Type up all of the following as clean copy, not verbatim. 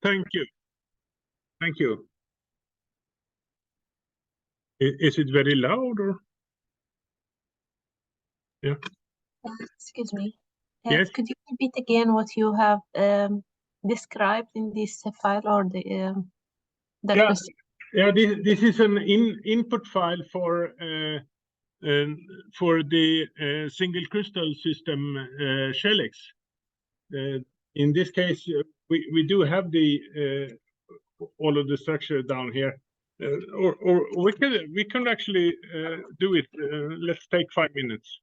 Thank you. Thank you. Is it very loud or? Yeah. Excuse me. Yes. Could you repeat again what you have described in this file or the Yeah. question? Yeah. This is an input file for the single crystal system SHELX. In this case, we do have the all of the structure down here, or we can actually do it. Let's take 5 minutes.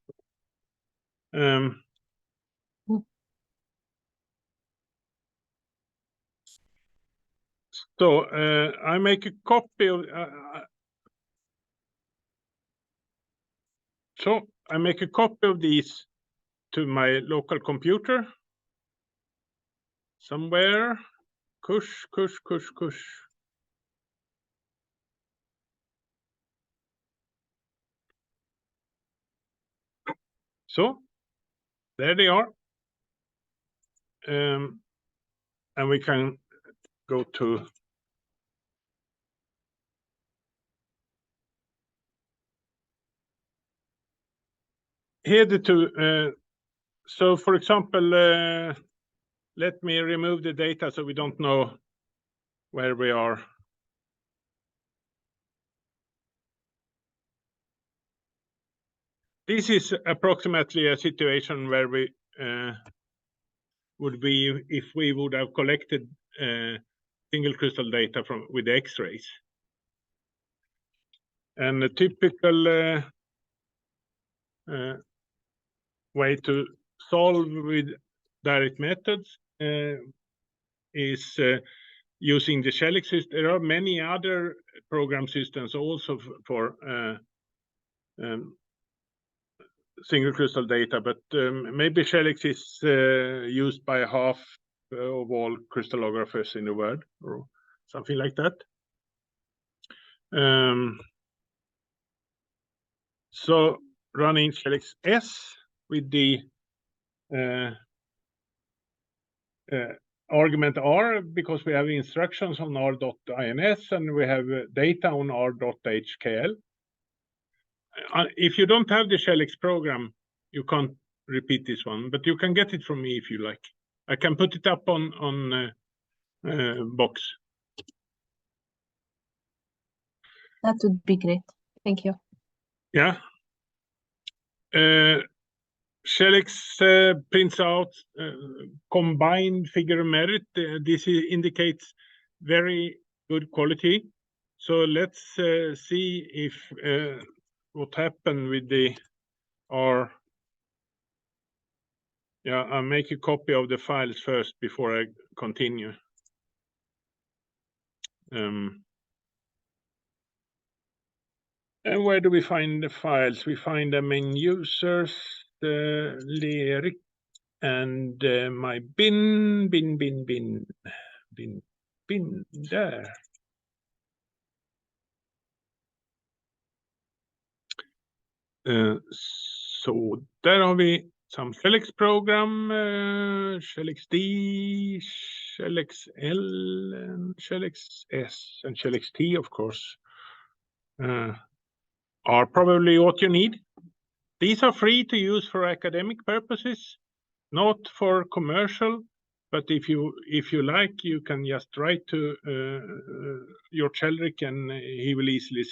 So I make a copy of. So I make a copy of these to my local computer. Somewhere, kush. So there they are. And we can go to here the two. So for example, let me remove the data so we don't know where we are. This is approximately a situation where we would be if we would have collected single crystal data with the X-rays. And a typical way to solve with direct methods is using the SHELX system. There are many other program systems also for single crystal data, but maybe SHELX is used by half of all crystallographers in the world, or something like that. So running SHELX S with the argument R, because we have instructions on R.ins and we have data on R.hkl. If you don't have the SHELX program, you can't repeat this one, but you can get it from me if you like. I can put it up on Box. That would be great. Thank you. Yeah. SHELX prints out combined figure of merit. This indicates very good quality. So let's see if what happened with the R. Yeah, I'll make a copy of the files first before I continue. And where do we find the files? We find them in users, the lyric, and my bin there. So there are we some SHELX program, SHELX D, SHELX L, and SHELX S, and SHELX T, of course, are probably what you need. These are free to use for academic purposes, not for commercial. But if you like, you can just write to your Cheldrick, and he will easily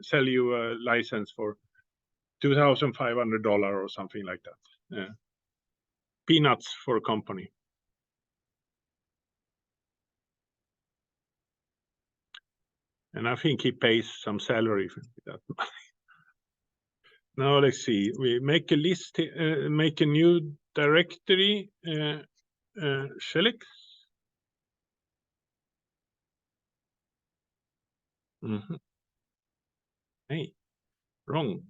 sell you a license for $2,500 or something like that. Peanuts for a company. And I think he pays some salary for that money. Now let's see. We make a list, make a new directory, SHELX. Hey, wrong.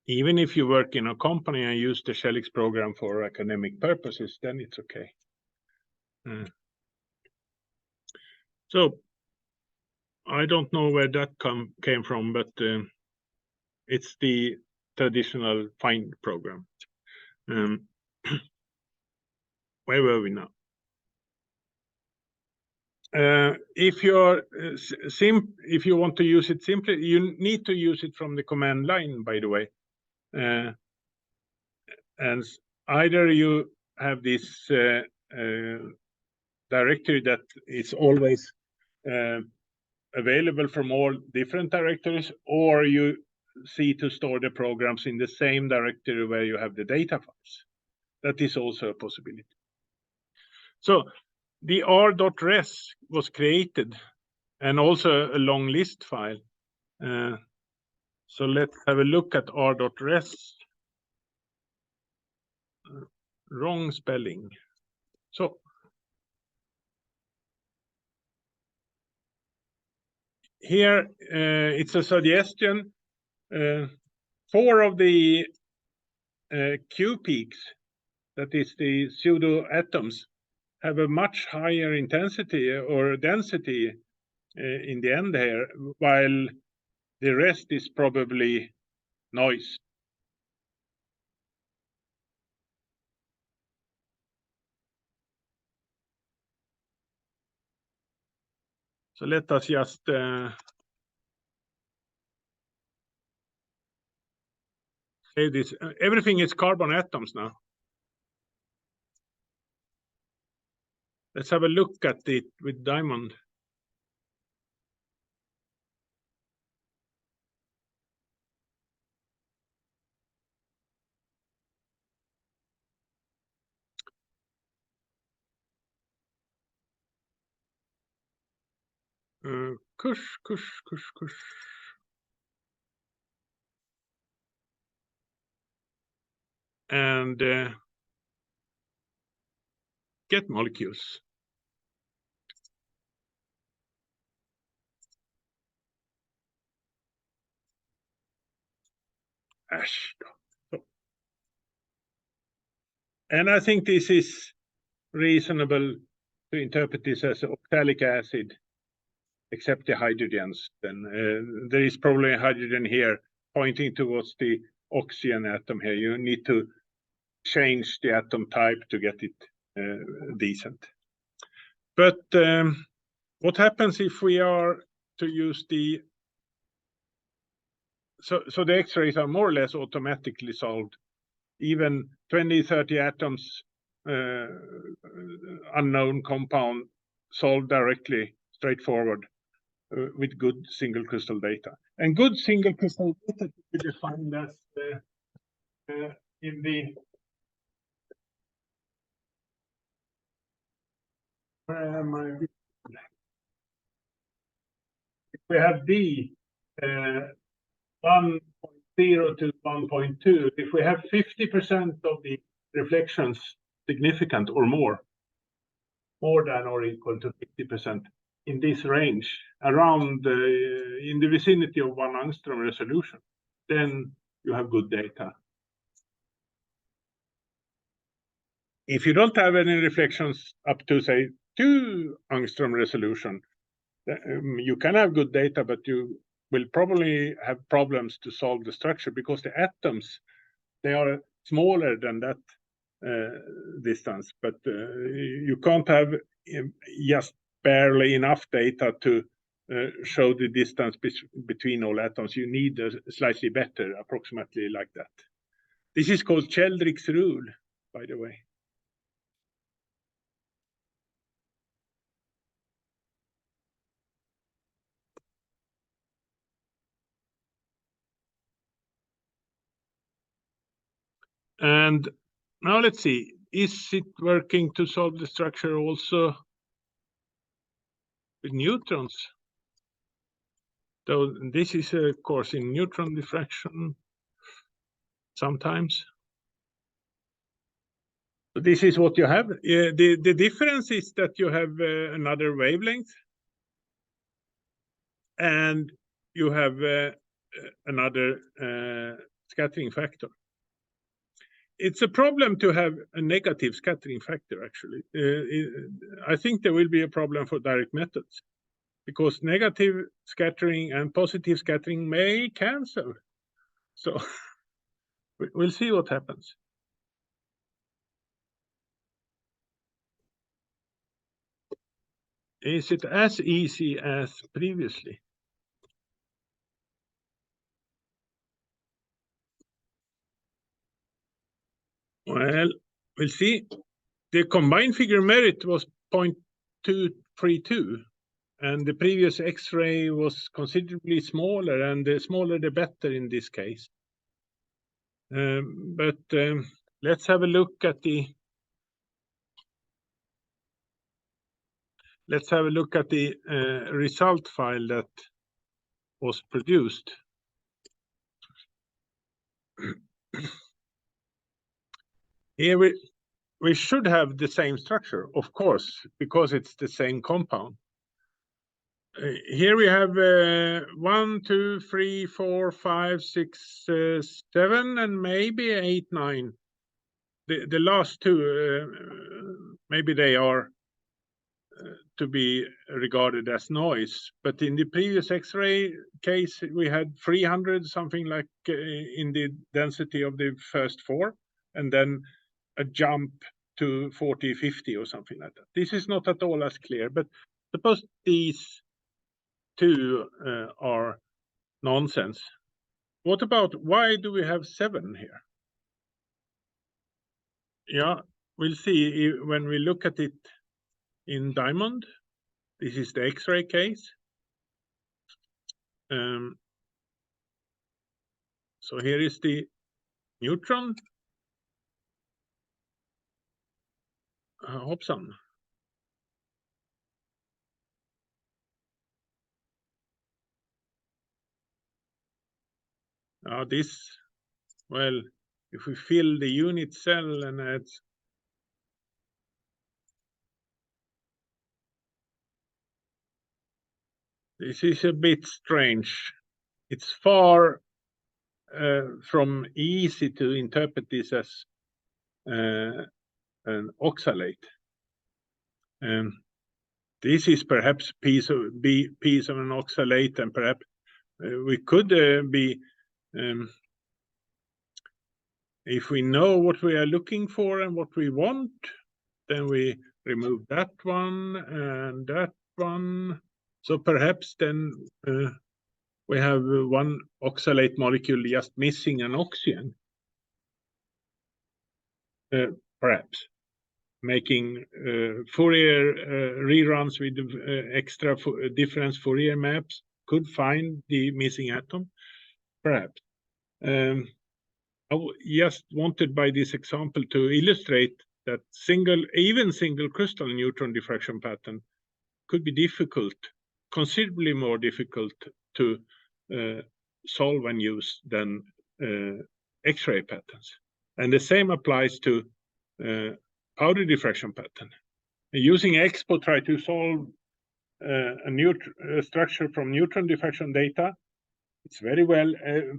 Even if you work in a company and use the SHELX program for academic purposes, then it's okay. So I don't know where that came from, but it's the traditional find program. Where were we now? If you're if you want to use it simply, you need to use it from the command line, by the way. And either you have this directory that is always available from all different directories, or you see to store the programs in the same directory where you have the data files. That is also a possibility. So the r.res was created, and also a long list file. So let's have a look at r.res. Wrong spelling. So here it's a suggestion. 4 of the Q peaks, that is the pseudo atoms, have a much higher intensity or density in the end here, while the rest is probably noise. So let us just say this. Everything is carbon atoms now. Let's have a look at it with diamond. Kush. And get molecules. Ash. And I think this is reasonable to interpret this as oxalic acid, except the hydrogens. Then there is probably a hydrogen here pointing towards the oxygen atom here. You need to change the atom type to get it decent. But what happens if we are to use the... So the X-rays are more or less automatically solved. Even 20, 30 atoms, unknown compound, solved directly, straightforward, with good single crystal data. And good single crystal data to be defined as in the... Where am I? If we have D, 1.0 to 1.2, if we have 50% of the reflections significant or more than or equal to 50% in this range, around in the vicinity of 1 angstrom resolution, then you have good data. If you don't have any reflections up to, say, 2 angstrom resolution, you can have good data, but you will probably have problems to solve the structure because the atoms, they are smaller than that distance, but you can't have just barely enough data to show the distance between all atoms. You need a slightly better, approximately like that. This is called Cheldrick's rule, by the way. And now let's see, is it working to solve the structure also with neutrons? So this is a course in neutron diffraction sometimes. So this is what you have. The difference is that you have another wavelength, and you have another scattering factor. It's a problem to have a negative scattering factor, actually. I think there will be a problem for direct methods, because negative scattering and positive scattering may cancel. So we'll see what happens. Is it as easy as previously? Well, we'll see. The combined figure merit was 0.232, and the previous X-ray was considerably smaller, and the smaller the better in this case. But let's have a look at the result file that was produced. Here we should have the same structure, of course, because it's the same compound. Here we have 1, 2, 3, 4, 5, 6, 7, and maybe 8, 9. The last two, maybe they are to be regarded as noise, but in the previous X-ray case, we had 300, something like in the density of the first 4, and then a jump to 40, 50 or something like that. This is not at all as clear, but suppose these two are nonsense. What about, why do we have 7 here? Yeah, we'll see when we look at it in Diamond. This is the X-ray case. So here is the neutron. Hoppsan. This, well, if we fill the unit cell and add, this is a bit strange. It's far from easy to interpret this as an oxalate. This is perhaps piece of an oxalate, and perhaps we could be, if we know what we are looking for and what we want, then we remove that one and that one. So perhaps then we have one oxalate molecule just missing an oxygen. Perhaps making Fourier reruns with extra difference Fourier maps could find the missing atom, perhaps. I just wanted by this example to illustrate that even single crystal neutron diffraction pattern could be difficult, considerably more difficult to solve and use than X-ray patterns. And the same applies to powder diffraction pattern. Using EXPO, try to solve a structure from neutron diffraction data. It's very well.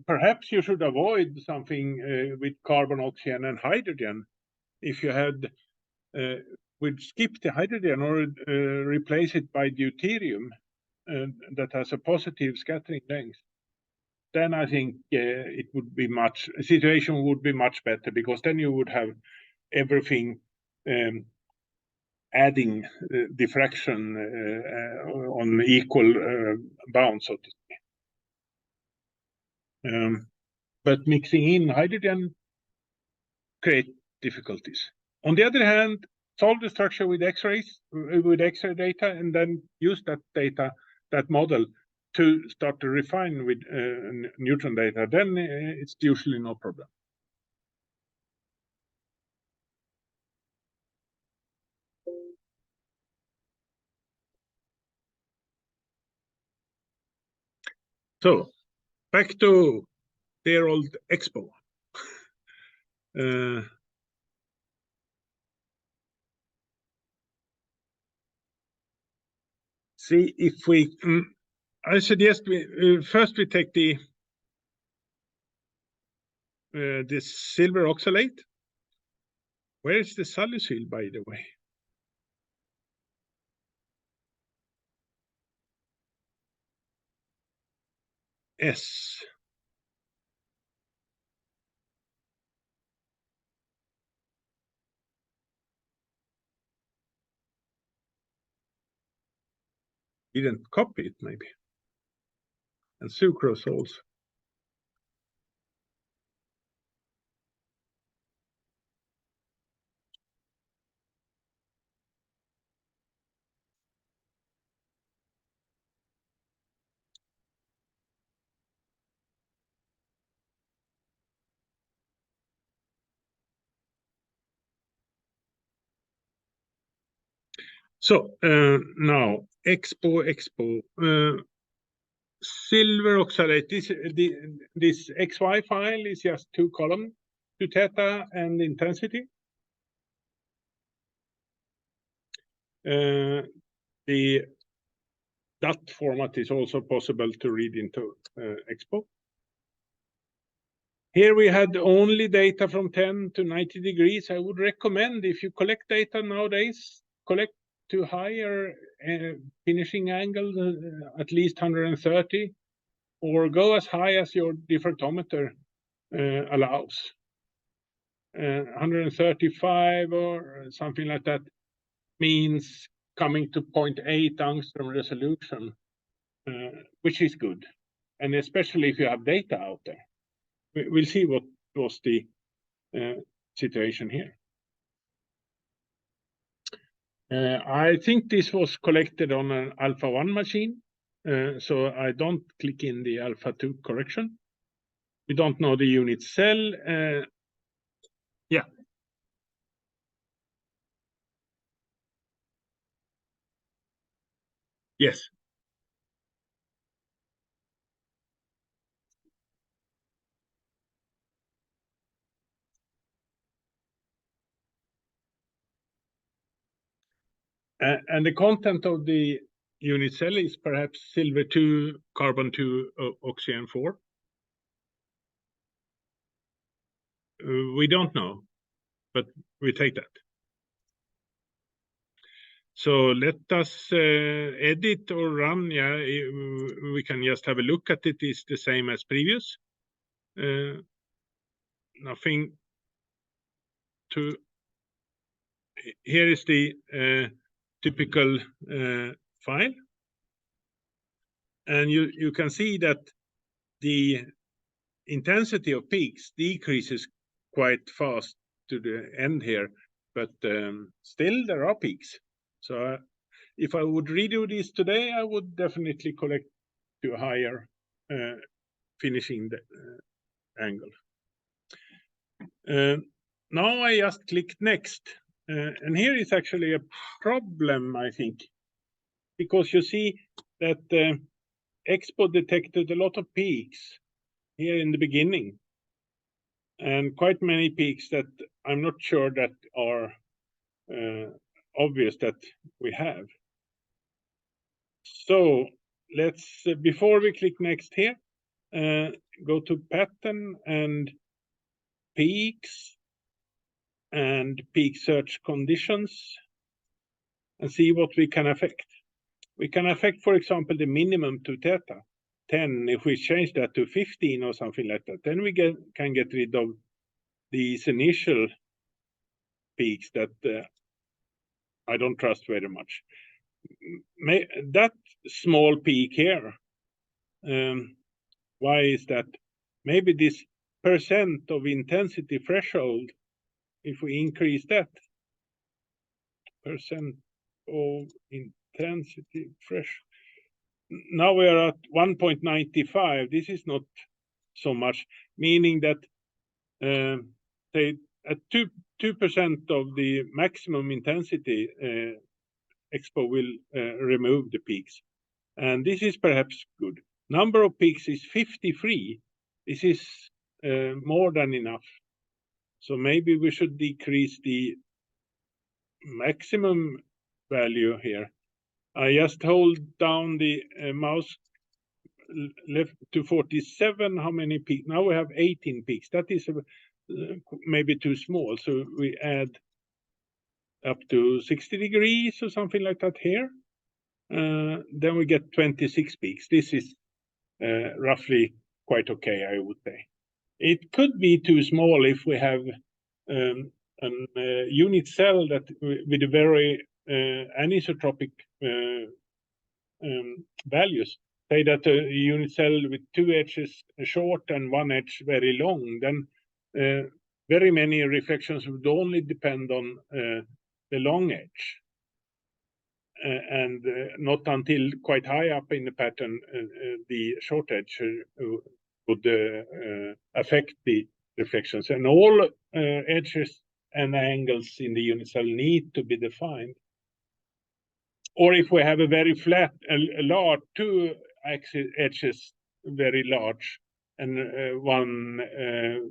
Perhaps you should avoid something with carbon, oxygen, and hydrogen. If you had, would skip the hydrogen or replace it by deuterium that has a positive scattering length, then I think it would be situation would be much better, because then you would have everything adding diffraction on equal bounds, so to say. But mixing in hydrogen create difficulties. On the other hand, solve the structure with X-rays, with X-ray data, and then use that data, that model, to start to refine with neutron data. Then it's usually no problem. So back to dear old EXPO. See if we. I suggest we first we take the silver oxalate. Where is the salicyl, by the way? S. didn't copy it maybe. And sucrose also. So now Expo silver oxalate. This XY file is just 2 columns to theta and intensity. That format is also possible to read into Expo. Here we had only data from 10 to 90 degrees. I would recommend, if you collect data nowadays, collect to higher finishing angle, at least 130, or go as high as your differential allows. 135 or something like that means coming to 0.8 angstrom resolution, which is good, and especially if you have data out there. We'll see what was the situation here. I think this was collected on an alpha 1 machine, so I don't click in the alpha 2 correction. We don't know the unit cell. Yeah. Yes. And the content of the unit cell is perhaps silver 2, carbon 2, oxygen 4. We don't know, but we take that. So let us edit or run. Yeah, we can just have a look at it. It's the same as previous. Nothing to. Here is the typical file, and you can see that the intensity of peaks decreases quite fast to the end here, but still there are peaks. So if I would redo this today, I would definitely collect to a higher finishing angle. Now I just click next, and here is actually a problem, I think, because you see that Expo detected a lot of peaks here in the beginning, and quite many peaks that I'm not sure that are obvious that we have. So let's, before we click next here, go to pattern and peaks and peak search conditions and see what we can affect. We can affect, for example, the minimum to theta 10. If we change that to 15 or something like that, then we can get rid of these initial peaks that I don't trust very much. That small peak here, why is that? Maybe this percent of intensity threshold, if we increase that percent of intensity threshold, now we are at 1.95. This is not so much, meaning that say at 2% of the maximum intensity, Expo will remove the peaks, and this is perhaps good. Number of peaks is 53. This is more than enough. So maybe we should decrease the maximum value here. I just hold down the mouse left to 47. How many peaks? Now we have 18 peaks. That is maybe too small. So we add up to 60 degrees or something like that here. Then we get 26 peaks. This is roughly quite okay, I would say. It could be too small if we have a unit cell that with a very anisotropic values. Say that a unit cell with 2 edges short and 1 edge very long, then very many reflections would only depend on the long edge. And not until quite high up in the pattern, the short edge would affect the reflections. And all edges and angles in the unit cell need to be defined. Or if we have a very flat, a large, 2 edges very large, and one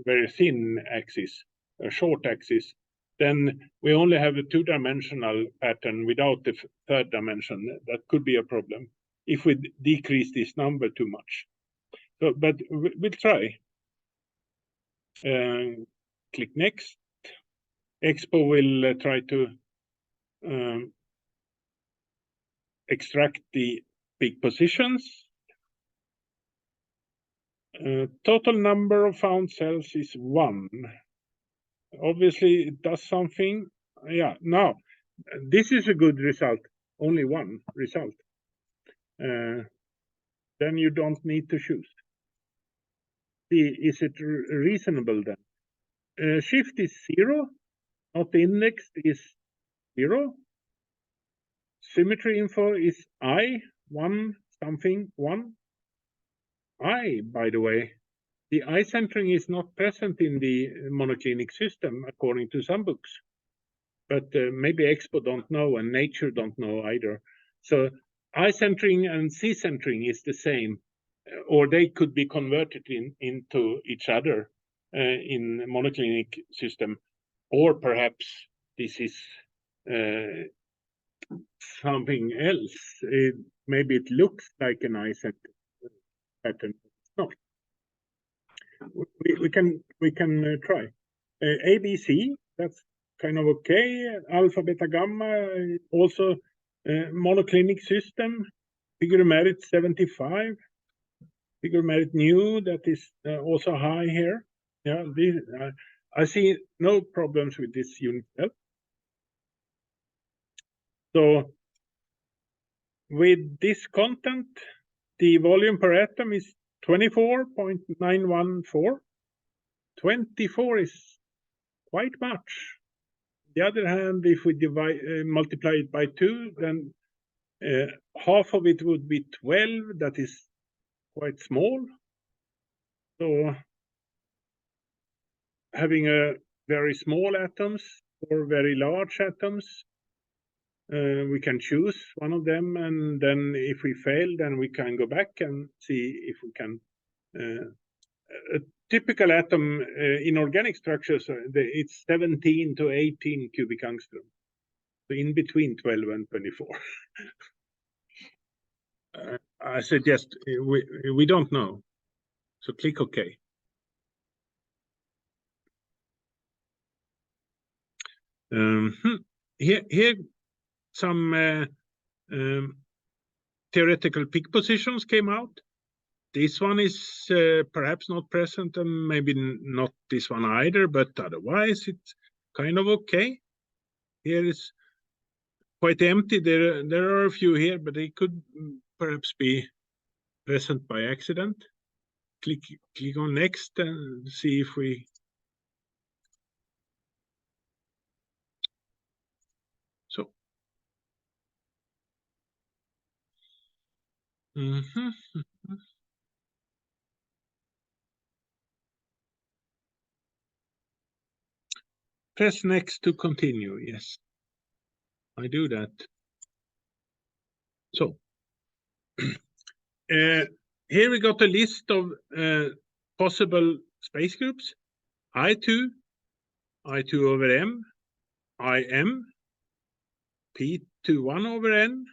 very thin axis, a short axis, then we only have a 2-dimensional pattern without the 3rd dimension. That could be a problem if we decrease this number too much. So, but we'll try. Click next. Expo will try to extract the peak positions. Total number of found cells is 1. Obviously, it does something. Yeah, now, this is a good result. Only 1 result. Then you don't need to choose. See, is it reasonable then? Shift is 0, not indexed is 0. Symmetry info is I, 1 something, 1. I, by the way, the eye centering is not present in the monoclinic system, according to some books. But maybe Expo don't know and Nature don't know either. So eye centering and C centering is the same, or they could be converted into each other in monoclinic system, or perhaps this is something else. Maybe it looks like an eye center pattern. No. We can try. ABC, that's kind of okay. Alpha, beta, gamma, also monoclinic system. Figure merit 75. Figure merit new, that is also high here. Yeah, I see no problems with this unit cell. So with this content, the volume per atom is 24.914. 24 is quite much. On the other hand, if we multiply it by 2, then half of it would be 12. That is quite small. So having a very small atoms or very large atoms, we can choose one of them, and then if we fail, then we can go back and see if we can. A typical atom in organic structures, it's 17 to 18 cubic angstrom. So in between 12 and 24. I suggest we don't know. So click OK. Here some theoretical peak positions came out. This one is perhaps not present, and maybe not this one either, but otherwise it's kind of okay. Here is quite empty. There are a few here, but they could perhaps be present by accident. Click on next and see if we. So. Press next to continue. Yes, I do that. So here we got a list of possible space groups: I2, I2 over M, IM, P21 over N,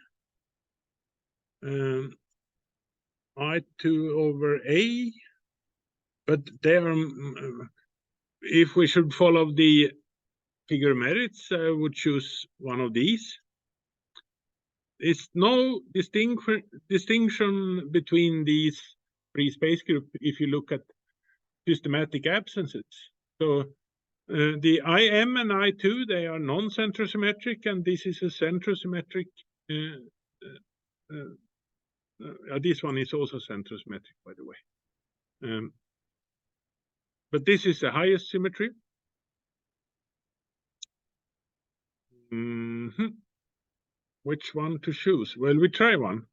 I2 over A, but they are, if we should follow the figure merits, I would choose one of these. There's no distinction between these three space groups if you look at systematic absences. So the IM and I2, they are non-centrosymmetric, and this is a centrosymmetric this one is also center symmetric, by the way. But this is the highest symmetry. Which one to choose? Well, we try one.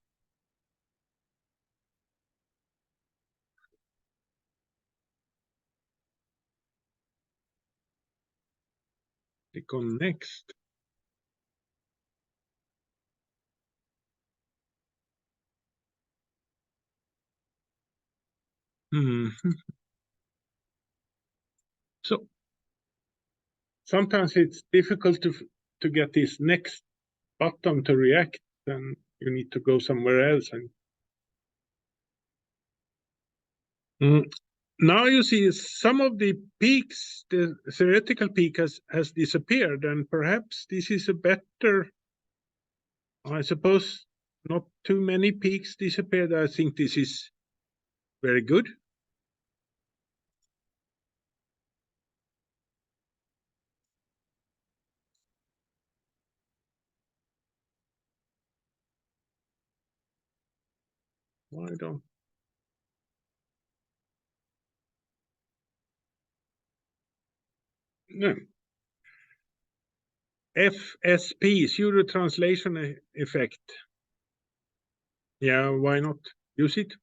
Click on next. So sometimes it's difficult to get this next button to react, then you need to go somewhere else. And now you see some of the peaks, the theoretical peak has disappeared, and perhaps this is a better, I suppose, not too many peaks disappeared. I think this is very good. Why don't? No. FSP, pseudo translation effect. Yeah, why not use it?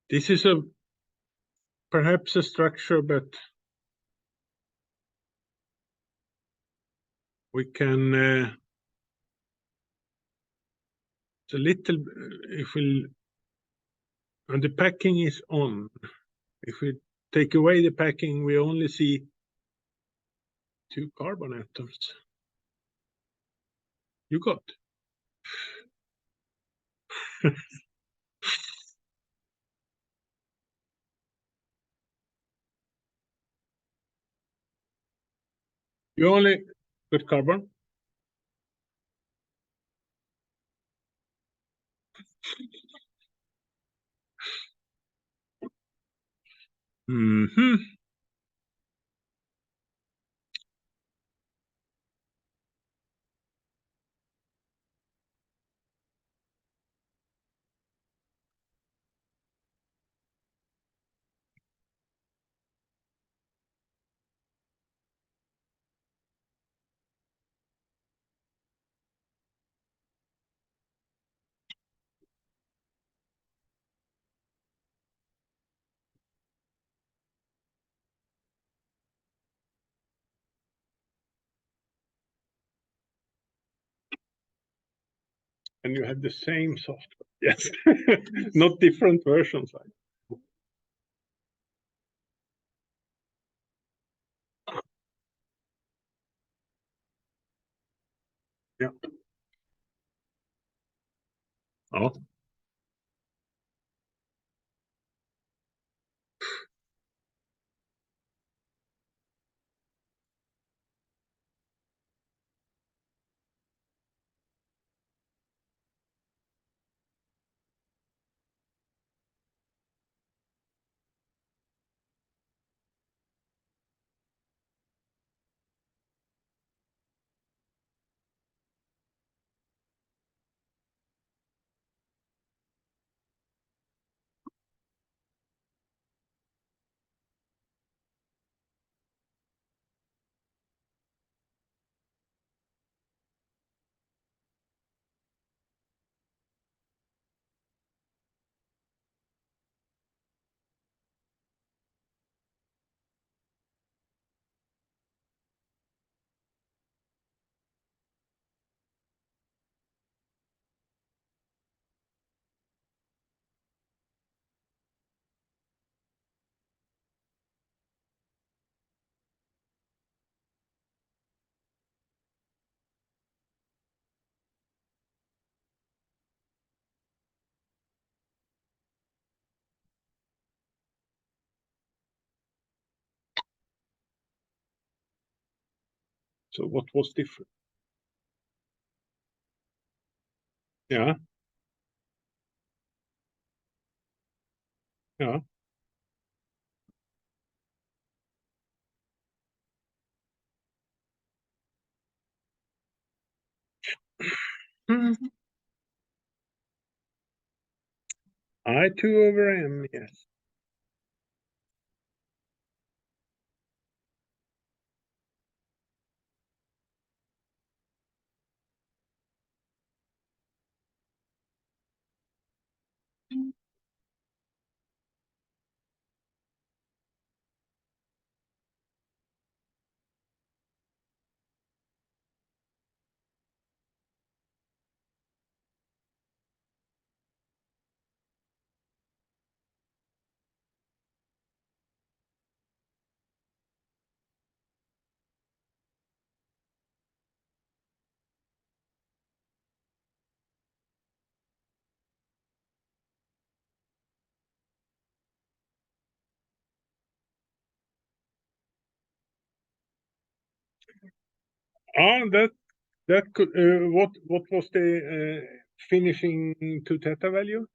This is perhaps a structure, but we can it's a little, if when the packing is on, if we take away the packing, we only see 2 carbon atoms. You got. You only got carbon. And you have the same software. Yes, not different versions. Yeah. Oh. So what was different? Yeah. Yeah. I2 over M, yes. That could what was the finishing to theta value?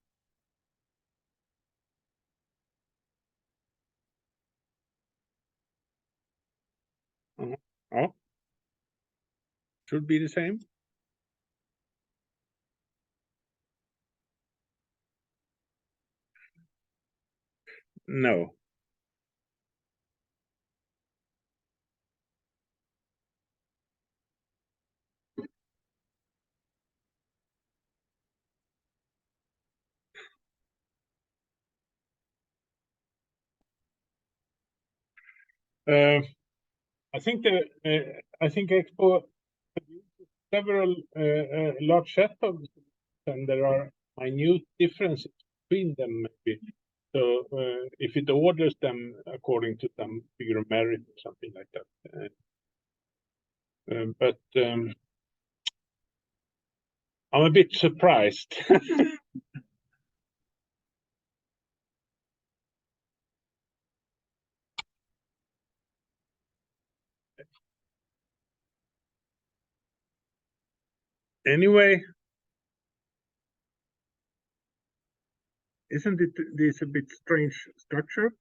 Oh, should be the same. No. I think Expo produces several large set of, and there are minute differences between them maybe. So if it orders them according to some figure of merit or something like that. But I'm a bit surprised. Anyway, isn't it this a bit strange structure?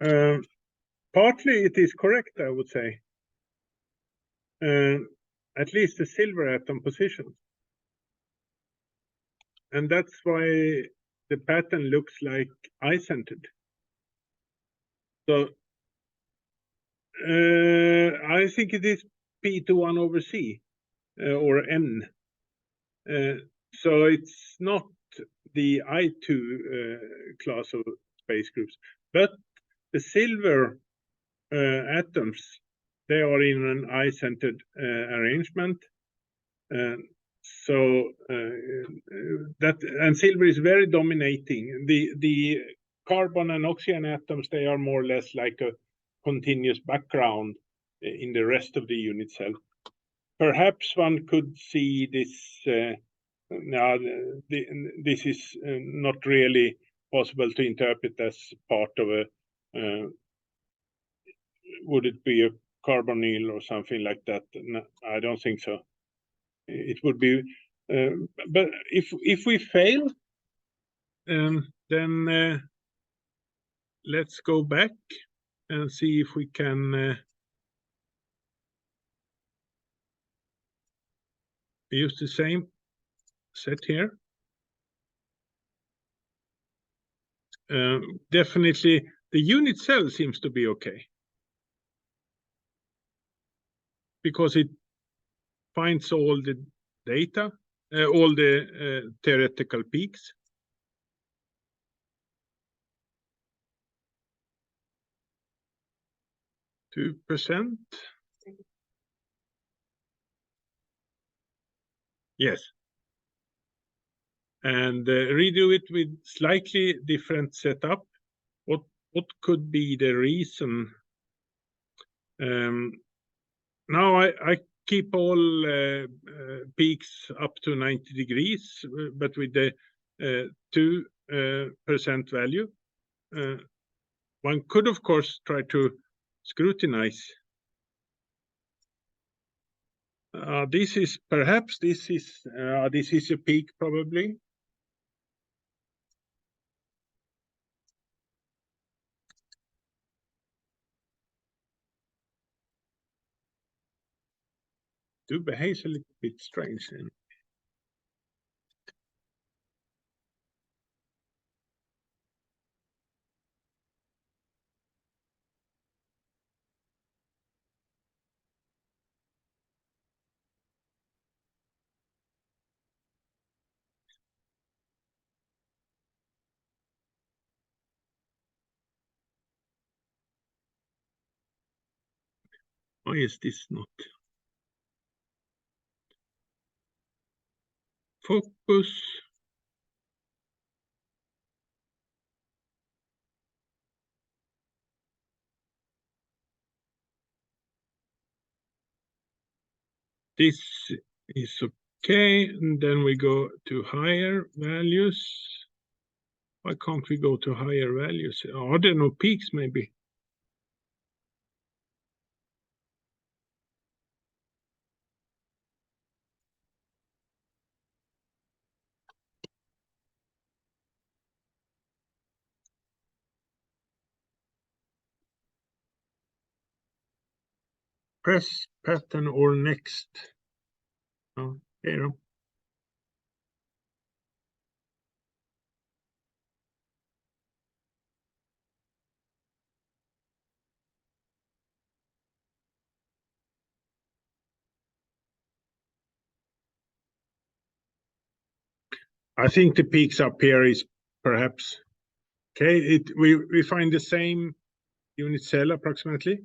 Partly it is correct, I would say. At least the silver atom position. And that's why the pattern looks like eye-centered. So I think it is P to 1 over C or N. So it's not the I2 class of space groups, but the silver atoms, they are in an eye-centered arrangement. So that, and silver is very dominating. The carbon and oxygen atoms, they are more or less like a continuous background in the rest of the unit cell. Perhaps one could see this. Now, this is not really possible to interpret as part of a. Would it be a carbonyl or something like that? No, I don't think so. It would be, but if we fail, then let's go back and see if we can use the same set here. Definitely, the unit cell seems to be okay because it finds all the data, all the theoretical peaks. %. Yes. And redo it with slightly different setup. What could be the reason? Now I keep all peaks up to 90 degrees, but with the 2% value. One could, of course, try to scrutinize. This is perhaps this is a peak probably. Do behaves a little bit strange then. Why is this not focus? This is okay, and then we go to higher values. Why can't we go to higher values? Are there no peaks maybe? Press pattern or next. Oh, here. I think the peaks up here is perhaps okay. We find the same unit cell approximately.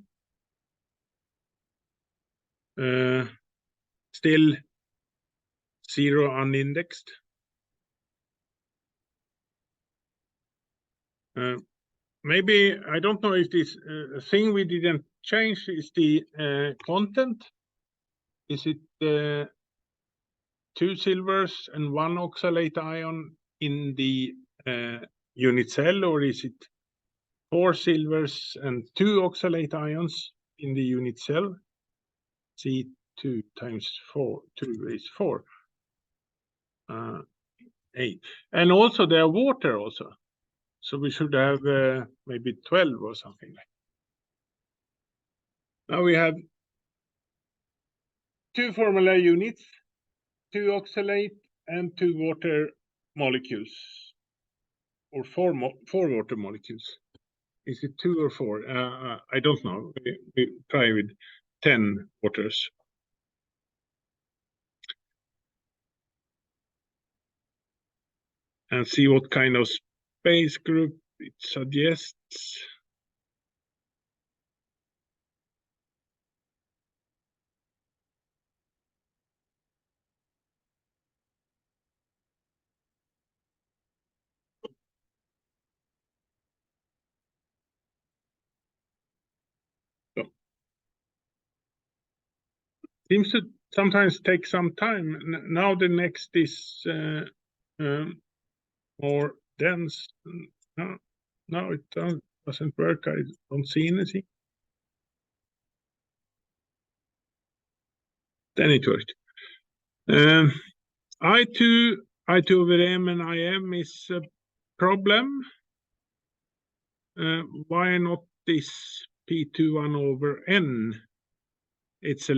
Still 0 unindexed. Maybe I don't know if this thing we didn't change is the content. Is it 2 silvers and 1 oxalate ion in the unit cell, or is it 4 silvers and 2 oxalate ions in the unit cell? C2 times 4, 2 is 4. 8. And also there are water also. So we should have maybe 12 or something. Now we have 2 formula units, 2 oxalate and 2 water molecules, or 4 water molecules. Is it 2 or 4? I don't know. We try with 10 waters. And see what kind of space group it suggests. So, seems to sometimes take some time. Now the next is more dense. No, it doesn't work. I don't see anything. Then it worked. I2 over M and IM is a problem. Why not this P21 over N? It's a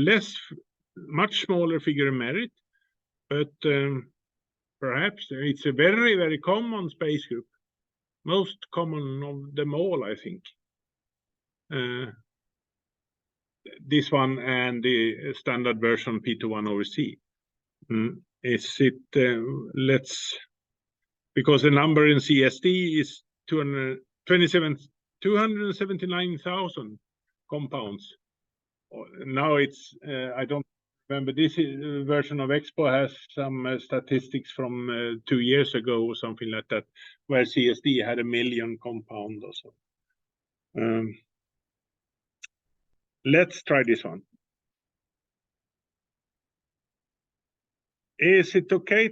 much smaller figure of merit, but perhaps it's a very, very common space group. Most common of them all, I think. This one and the standard version P21 over C. Is it, because the number in CSD is 279,000 compounds. Now it's, I don't remember, this version of Expo has some statistics from 2 years ago or something like that, where CSD had 1 million compounds or so. Let's try this one. Is it okay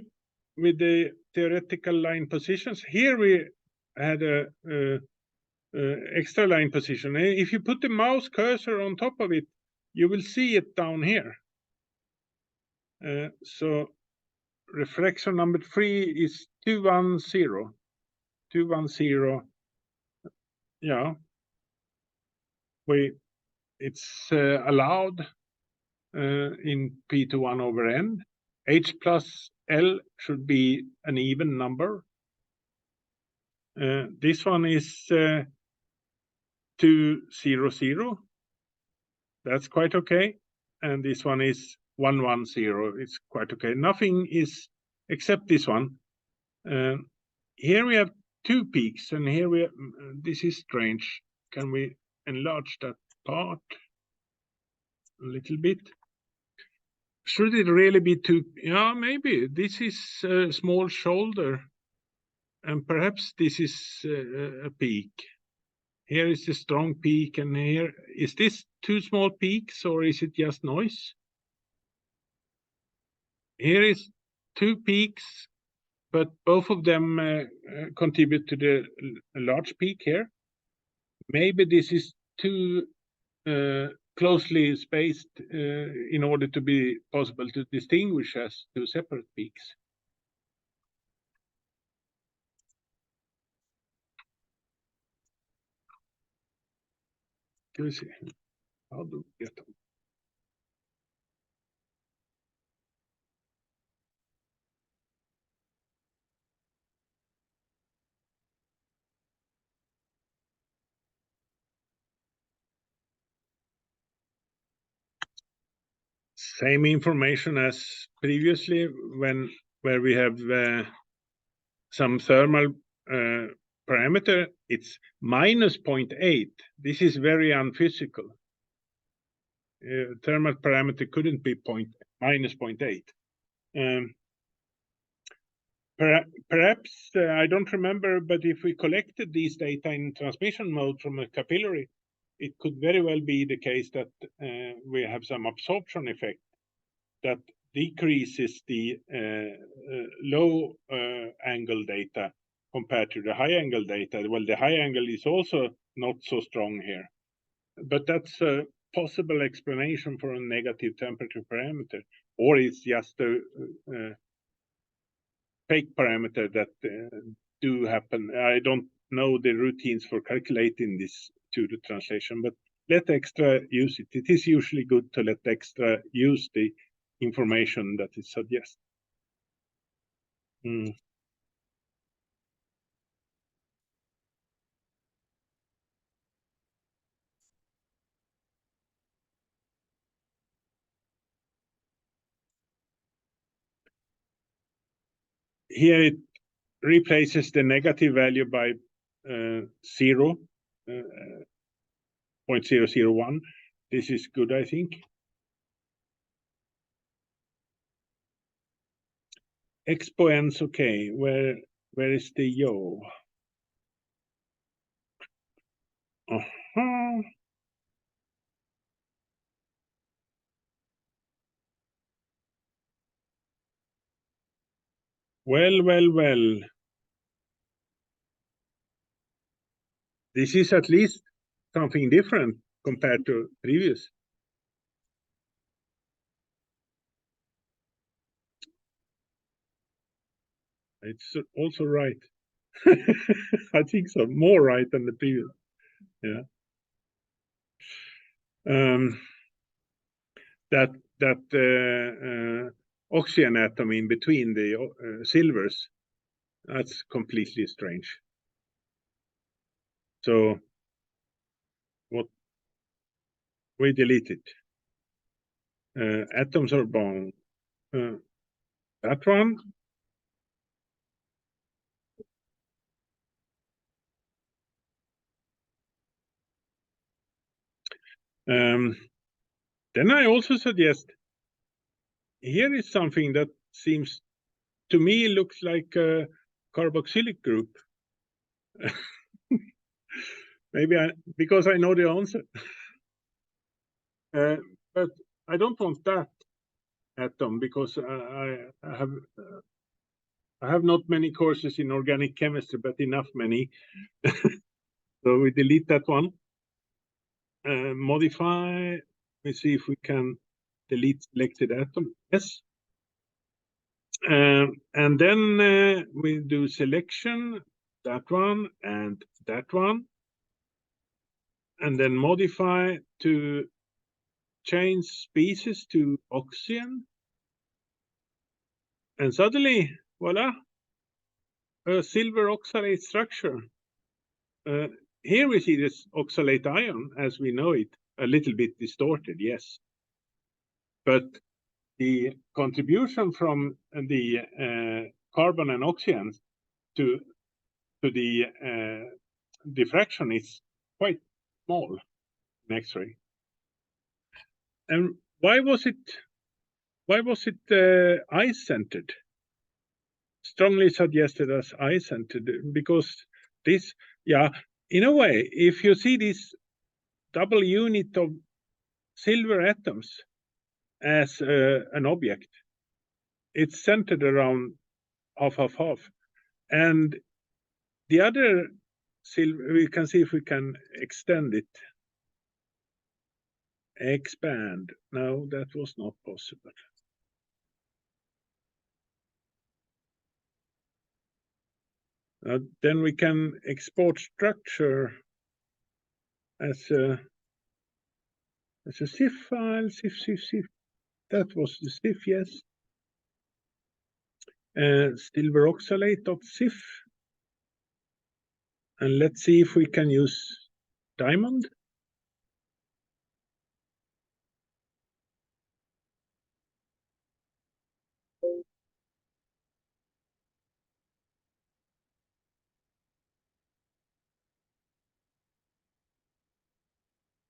with the theoretical line positions? Here we had a extra line position. If you put the mouse cursor on top of it, you will see it down here. So reflection number 3 is 210. 210. Yeah. It's allowed in P2 over N. H plus L should be an even number. This one is 200. That's quite okay. And this one is 110. It's quite okay. Nothing is except this one. Here we have 2 peaks, and here we have, this is strange. Can we enlarge that part a little bit? Should it really be 2? Yeah, maybe. This is a small shoulder, and perhaps this is a peak. Here is a strong peak, and here, is this 2 small peaks, or is it just noise? Here is 2 peaks, but both of them contribute to the large peak here. Maybe this is too closely spaced in order to be possible to distinguish as 2 separate peaks. Can we see? How do we get them? Same information as previously, where we have some thermal parameter. It's minus 0.8. This is very unphysical. Thermal parameter couldn't be minus 0.8. Perhaps, I don't remember, but if we collected these data in transmission mode from a capillary, it could very well be the case that we have some absorption effect that decreases the low angle data compared to the high angle data. Well, the high angle is also not so strong here, but that's a possible explanation for a negative temperature parameter, or it's just a fake parameter that do happen. I don't know the routines for calculating this to the translation, but let extra use it. It is usually good to let extra use the information that it suggests. Here it replaces the negative value by 0.001. This is good, I think. Exponents, okay. Where is the yo? Well. This is at least something different compared to previous. It's also right. I think so. More right than the previous. Yeah. That oxygen atom in between the silvers, that's completely strange. So what we delete it. Atoms are bound. That one. Then I also suggest here is something that seems to me looks like a carboxylic group. Maybe because I know the answer. But I don't want that atom because I have not many courses in organic chemistry, but enough many. So we delete that one. Modify. We see if we can delete selected atom. Yes. And then we do selection, that one and that one. And then modify to change species to oxygen. And suddenly, voila, a silver oxalate structure. Here we see this oxalate ion as we know it, a little bit distorted, yes. But the contribution from the carbon and oxygen to the diffraction is quite small in X-ray. And why was it eye-centered? Strongly suggested as eye-centered, because this, yeah, in a way, if you see this double unit of silver atoms as an object, it's centered around half. And the other silver, we can see if we can extend it. Expand. No, that was not possible. Then we can export structure as a CIF file. CIF. That was the CIF, yes. Silver oxalate.cif. And let's see if we can use diamond.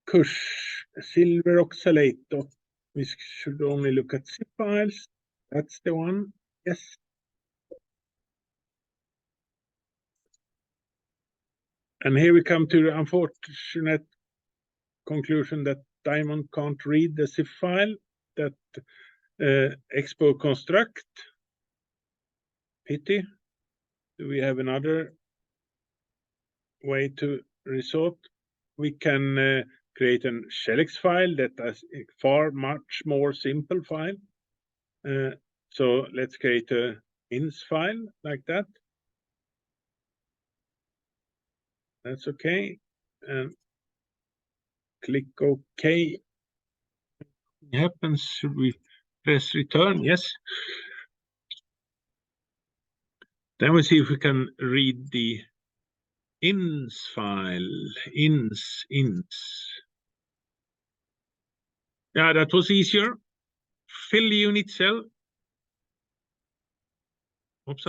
Kush, silver oxalate. We should only look at zip files. That's the one. Yes. And here we come to the unfortunate conclusion that Diamond can't read the zip file that Expo construct. Pity. Do we have another way to resort? We can create a Shellex file that is a much more simple file. So let's create a ins file like that. That's okay. And click OK. What happens? Should we press return? Yes. Then we see if we can read the ins file. Ins. Yeah, that was easier. Fill the unit cell. Oops.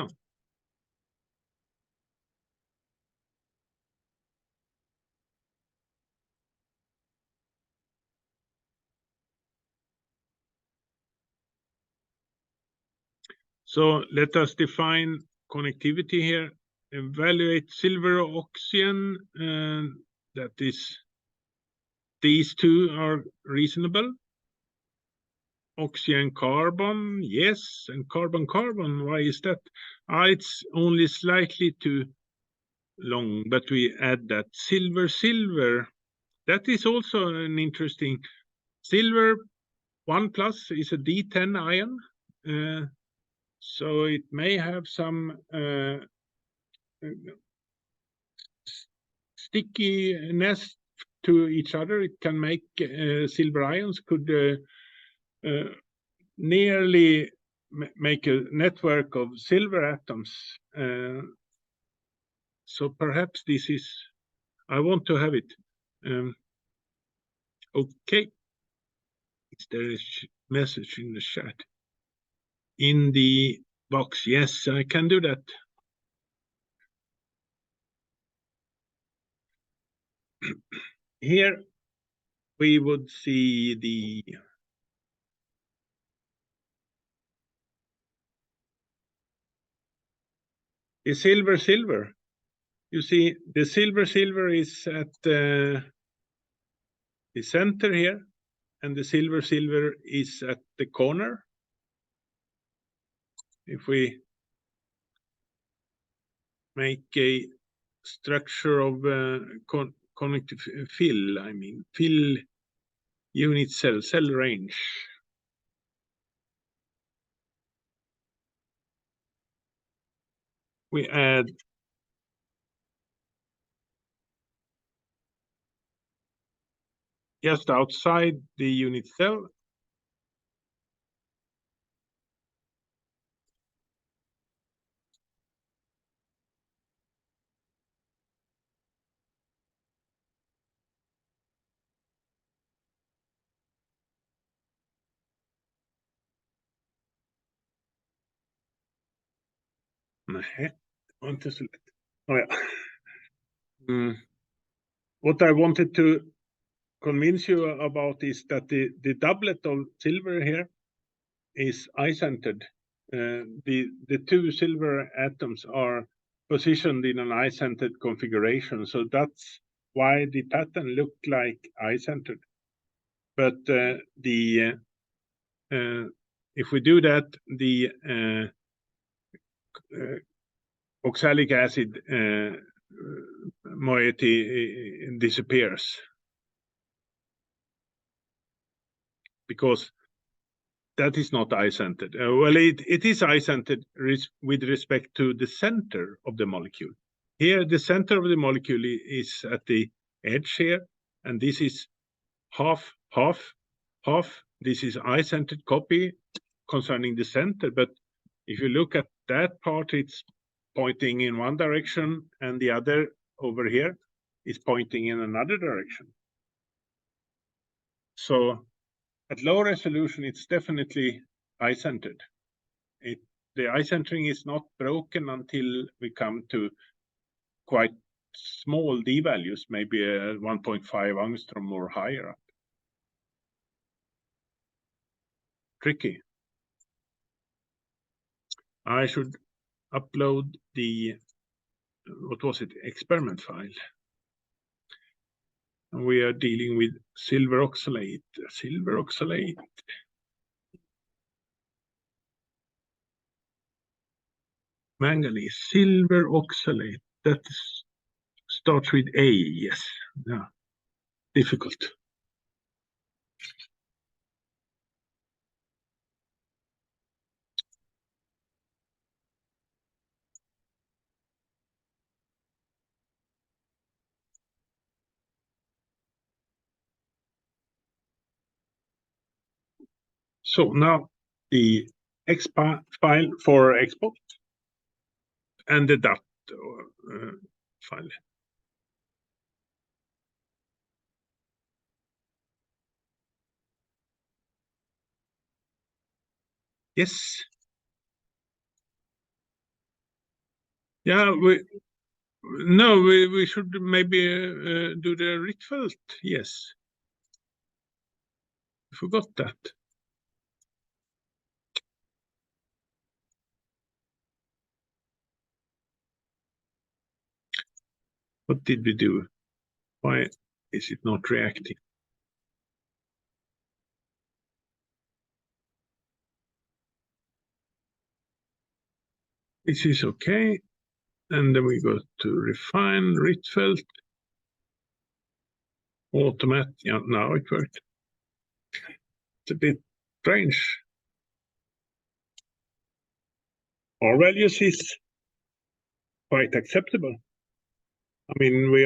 So let us define connectivity here. Evaluate silver oxygen. That is, these two are reasonable. Oxygen carbon, yes, and carbon carbon. Why is that? It's only slightly too long, but we add that. Silver. That is also an interesting. Silver 1+ is a D10 ion. So it may have some stickiness to each other. It can make silver ions could nearly make a network of silver atoms. So perhaps this is, I want to have it. Okay. Is there a message in the chat? In the box, yes, I can do that. Here we would see the silver. You see the silver is at the center here, and the silver is at the corner. If we make a structure of connective fill, I mean, fill unit cell range. We add just outside the unit cell. Nej, det var inte så lätt. Oh, ja. What I wanted to convince you about is that the doublet of silver here is eye-centered. The two silver atoms are positioned in an eye-centered configuration, so that's why the pattern looked like eye-centered. But if we do that, the oxalic acid moiety disappears, because that is not eye-centered. Well, it is eye-centered with respect to the center of the molecule. Here, the center of the molecule is at the edge here, and this is half. This is eye-centered copy concerning the center, but if you look at that part, it's pointing in one direction, and the other over here is pointing in another direction. So at low resolution, it's definitely eye-centered. The eye centering is not broken until we come to quite small d values, maybe 1.5 angstrom or higher up. Tricky. I should upload the, what was it, experiment file. And we are dealing with silver oxalate. Manganese, silver oxalate. That starts with A, yes. Yeah. Difficult. So now the expa file for export and the DAT file. Yes. Yeah, we should maybe do the Rietveld. Yes. I forgot that. What did we do? Why is it not reacting? This is okay. And then we go to refine, Rietveld. Automat. Yeah, now it worked. It's a bit strange. Our values is quite acceptable. I mean, we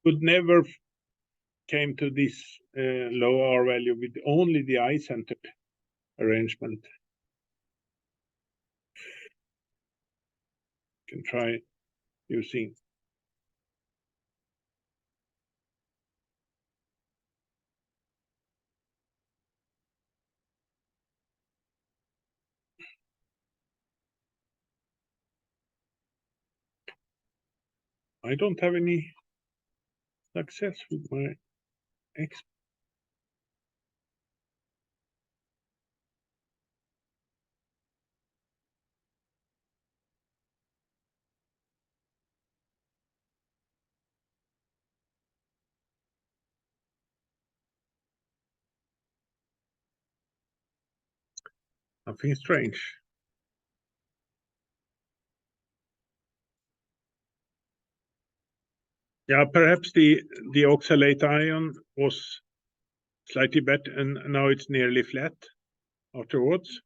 would never came to this low R value with only the eye-centered arrangement. You can try using. I don't have any success with my X. Something strange. Yeah, perhaps the oxalate ion was slightly better, and now it's nearly flat afterwards.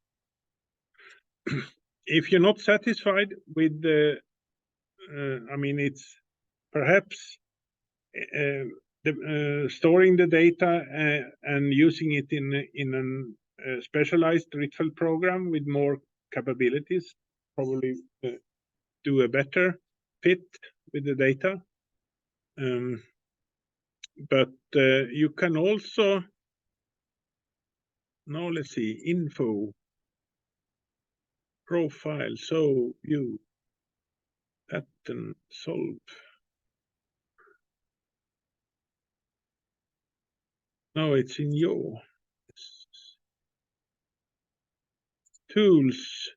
If you're not satisfied with the, I mean, it's perhaps storing the data and using it in a specialized ritual program with more capabilities probably do a better fit with the data. But you can also, now let's see, info, profile, so view, pattern, solve. No, it's in your tools.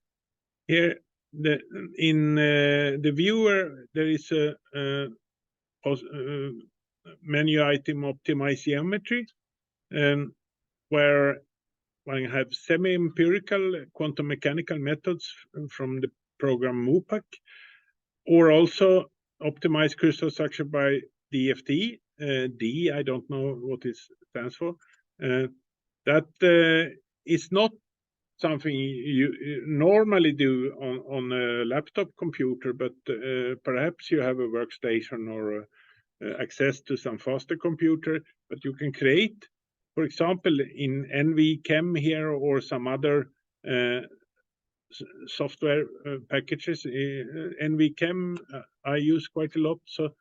Here, in the viewer, there is a menu item optimize geometry, where one have semi-empirical quantum mechanical methods from the program MOPAC, or also optimize crystal structure by DFT. D, I don't know what it stands for. That is not something you normally do on a laptop computer, but perhaps you have a workstation or access to some faster computer, but you can create, for example, in NVChem here or some other software packages. NVChem I use quite a lot, so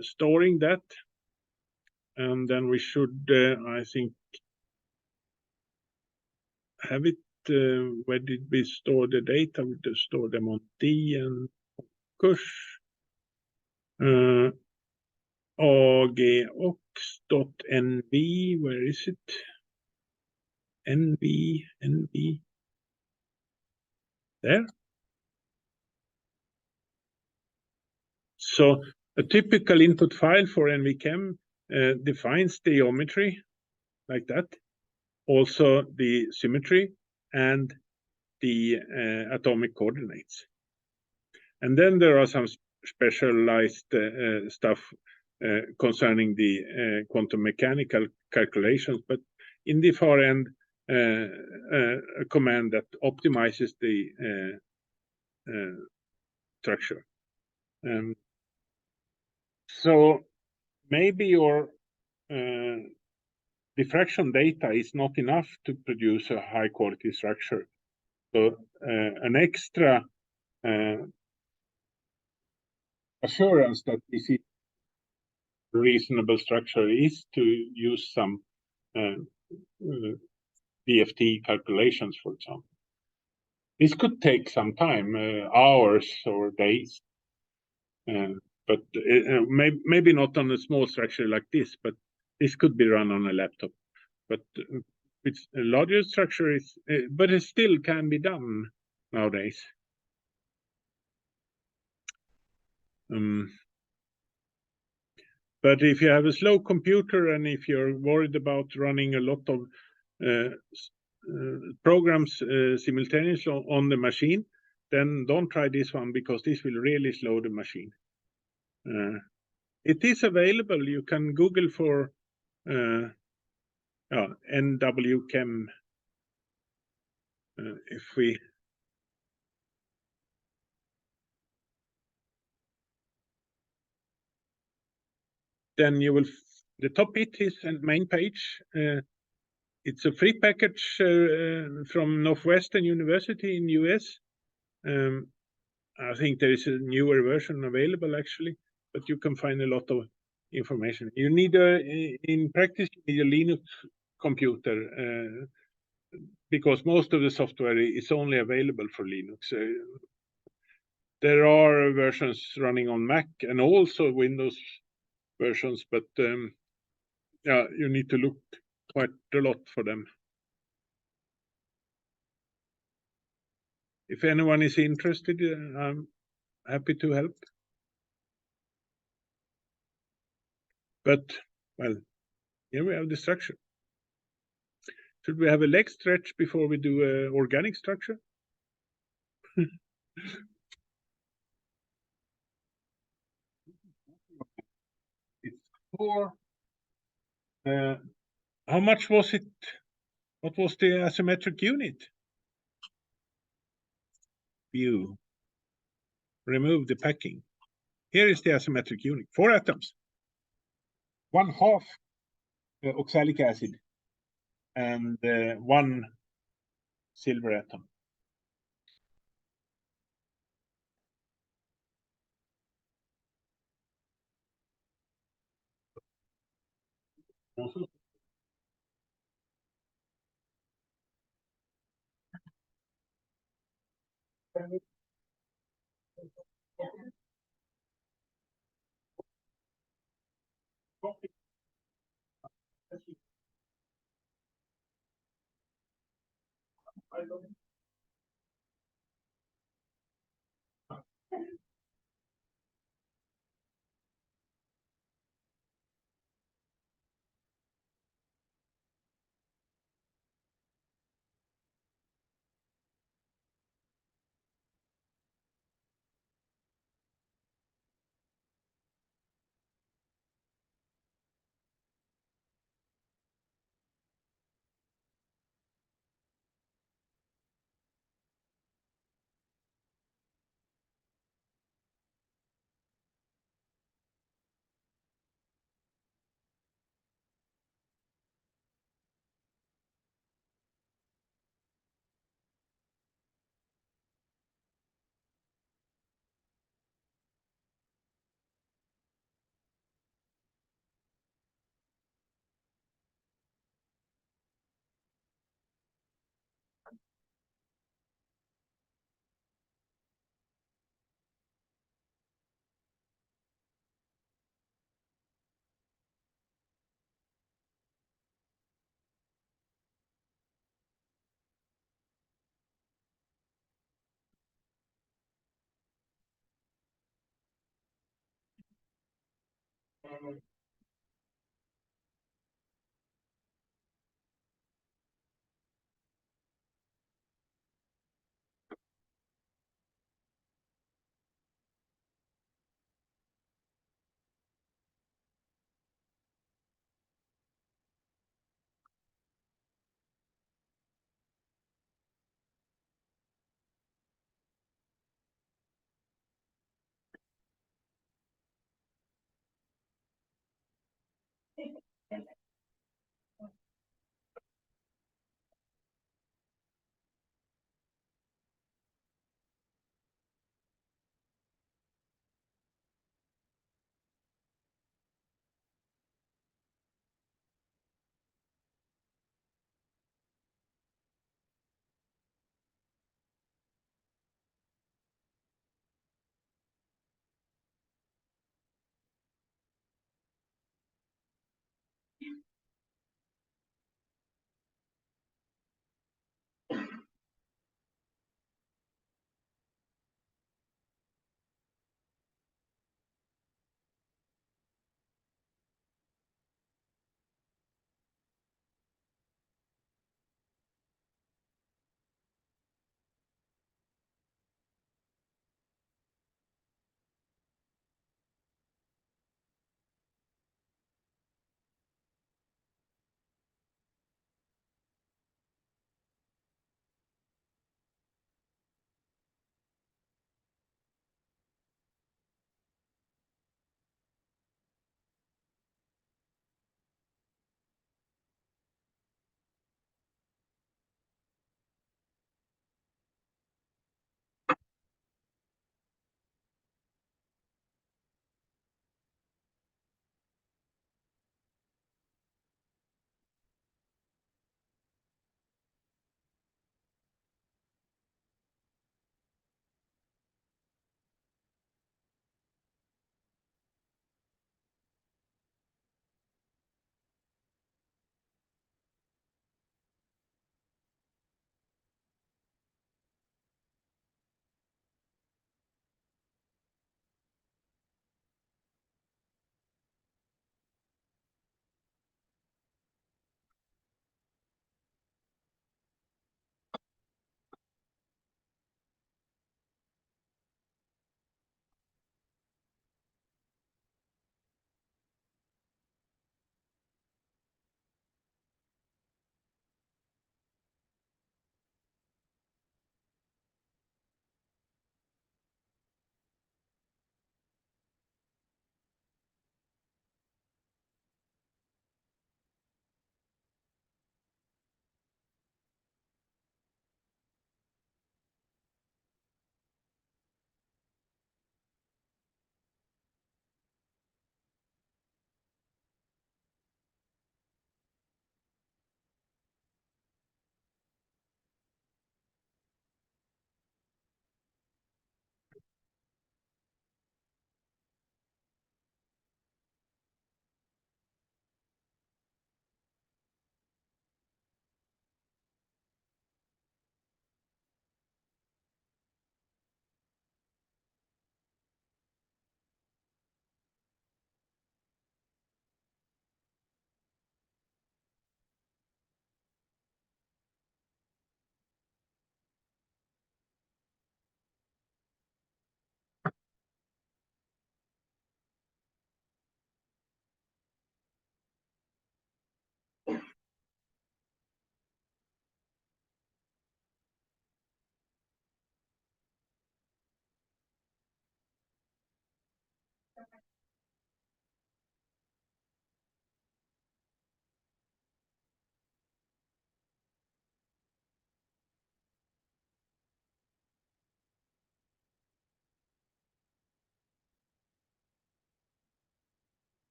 storing that, and then we should, I think, have it. Where did we store the data? We just store them on D and Kush. AGOX.nv, where is it? NV, there. So a typical input file for NVChem defines the geometry like that, also the symmetry and the atomic coordinates. And then there are some specialized stuff concerning the quantum mechanical calculations, but in the far end, a command that optimizes the structure. So maybe your diffraction data is not enough to produce a high quality structure. So an extra assurance that this is a reasonable structure is to use some DFT calculations, for example. This could take some time, hours or days, but maybe not on a small structure like this, but this could be run on a laptop. But with a larger structure, but it still can be done nowadays. But if you have a slow computer and if you're worried about running a lot of programs simultaneously on the machine, then don't try this one, because this will really slow the machine. It is available. You can Google for NWChem. If we then you will, the top bit is the main page. It's a free package from Northwestern University in US. I think there is a newer version available actually, but you can find a lot of information. You need in practice, you need a Linux computer because most of the software is only available for Linux. There are versions running on Mac and also Windows versions, but yeah, you need to look quite a lot for them. If anyone is interested, I'm happy to help. But, well, here we have the structure. Should we have a leg stretch before we do an organic structure? It's 4. How much was it? What was the asymmetric unit? View. Remove the packing. Here is the asymmetric unit. 4 atoms. 1/2 oxalic acid and 1 silver atom.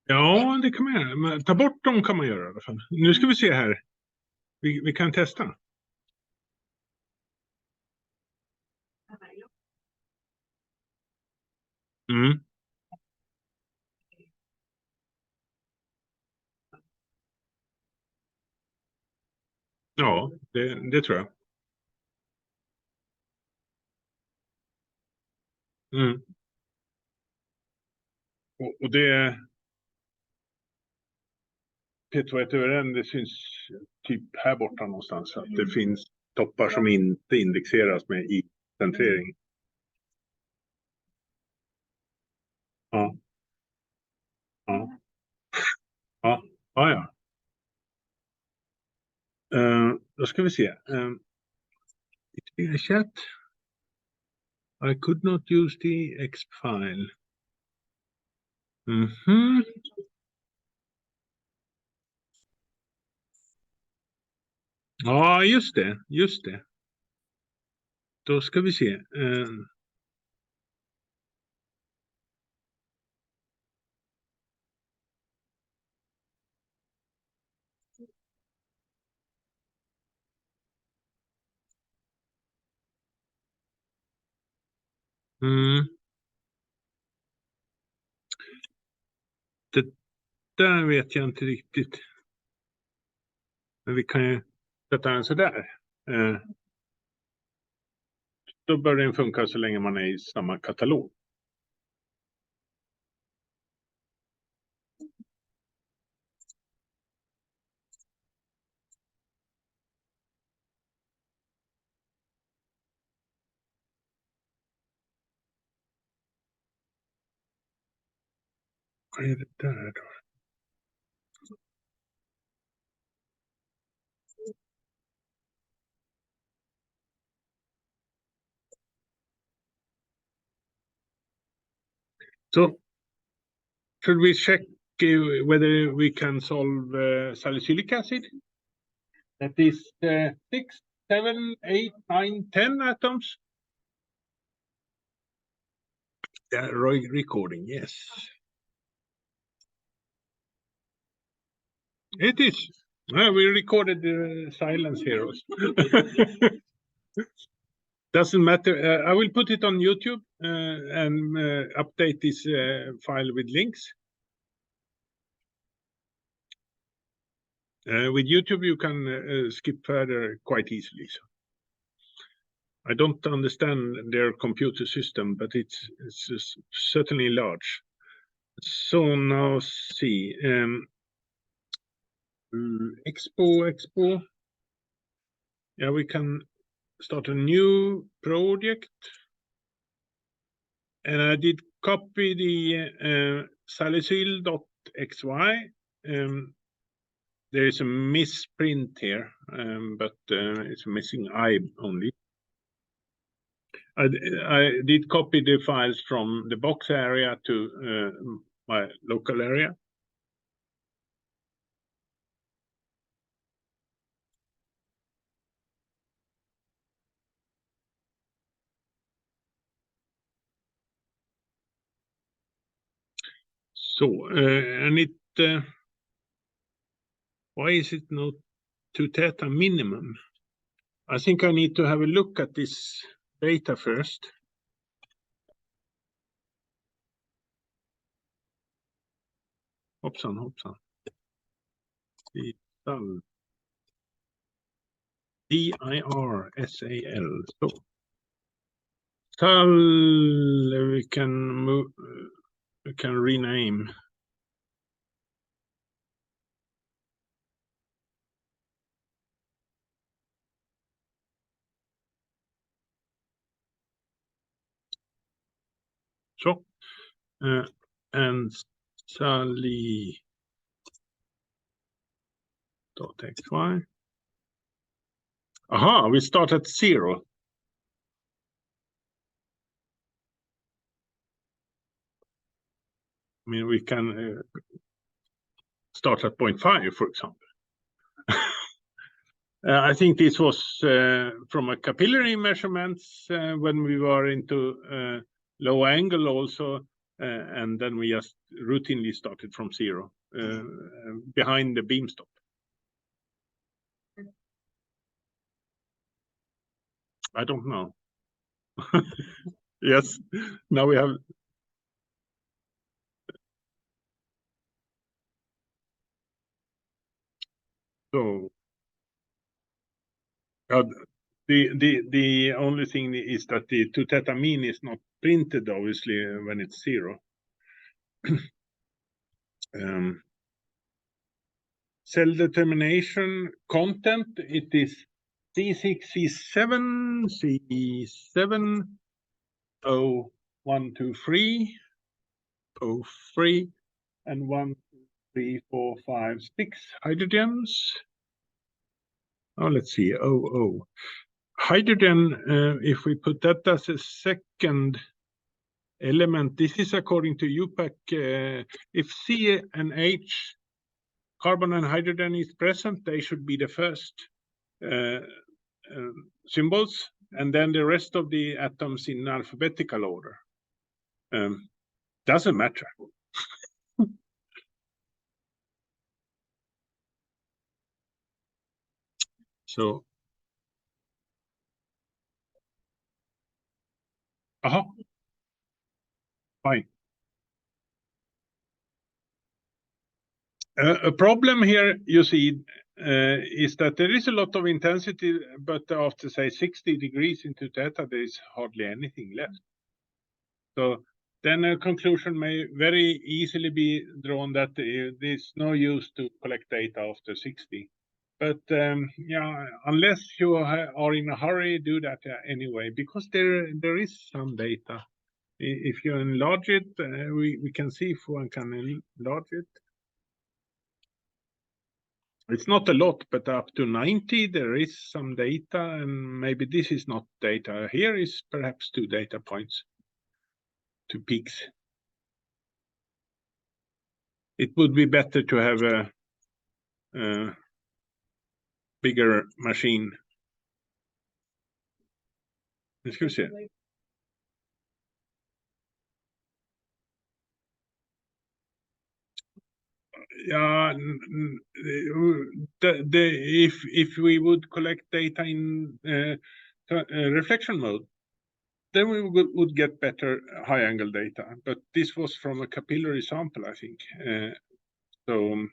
Ja, det kan man göra. Men ta bort dem kan man göra i alla fall. Nu ska vi se här. Vi kan testa. Mm. Ja, det tror jag. Mm. Och det P2-1-URL, det syns typ här borta någonstans. Att det finns toppar som inte indexeras med i-centrering. Ja. Ja. Ja. Ja. Då ska vi se. Chat. I could not use the exp file. Ja, just det. Då ska vi se. Det där vet jag inte riktigt. Men vi kan ju sätta den så där. Då bör den funka så länge man är i samma katalog. Vad är det där då? So, should we check whether we can solve salicylic acid? That is 6, 7, 8, 9, 10 atoms. Yeah, recording, yes. It is. We recorded the silence here. Doesn't matter. I will put it on YouTube and update this file with links. With YouTube, you can skip further quite easily. So I don't understand their computer system, but it's certainly large. So now see. Expo. Yeah, we can start a new project. And I did copy the salicyl.xy. There is a misprint here, but it's missing I only. I did copy the files from the box area to my local area. So, and it, why is it not 2 theta minimum? I think I need to have a look at this data first. Hoppsan. DIRSAL. So, we can move. We can rename. So, and Sally.xy. Aha, we start at 0. I mean, we can start at 0.5, for example. I think this was from a capillary measurements when we were into low angle also, and then we just routinely started from 0 behind the beam stop. I don't know. Yes, now we have. So the only thing is that the 2 theta mean is not printed obviously when it's 0. Cell determination content, it is C6, C7, C7, O123, O3, and 1, 2, 3, 4, 5, 6 hydrogens. Oh, let's see, O. Hydrogen, if we put that as a second element, this is according to UPAC. If C and H, carbon and hydrogen is present, they should be the first symbols, and then the rest of the atoms in alphabetical order. Doesn't matter. So, fine. A problem here, you see, is that there is a lot of intensity, but after say 60 degrees into theta, there is hardly anything left. So then a conclusion may very easily be drawn that there's no use to collect data after 60. But yeah, unless you are in a hurry, do that anyway, because there is some data. If you enlarge it, we can see if one can enlarge it. It's not a lot, but up to 90, there is some data, and maybe this is not data. Here is perhaps 2 data points, 2 peaks. It would be better to have a bigger machine. Excuse me. Yeah, if we would collect data in reflection mode, then we would get better high angle data. But this was from a capillary sample, I think. So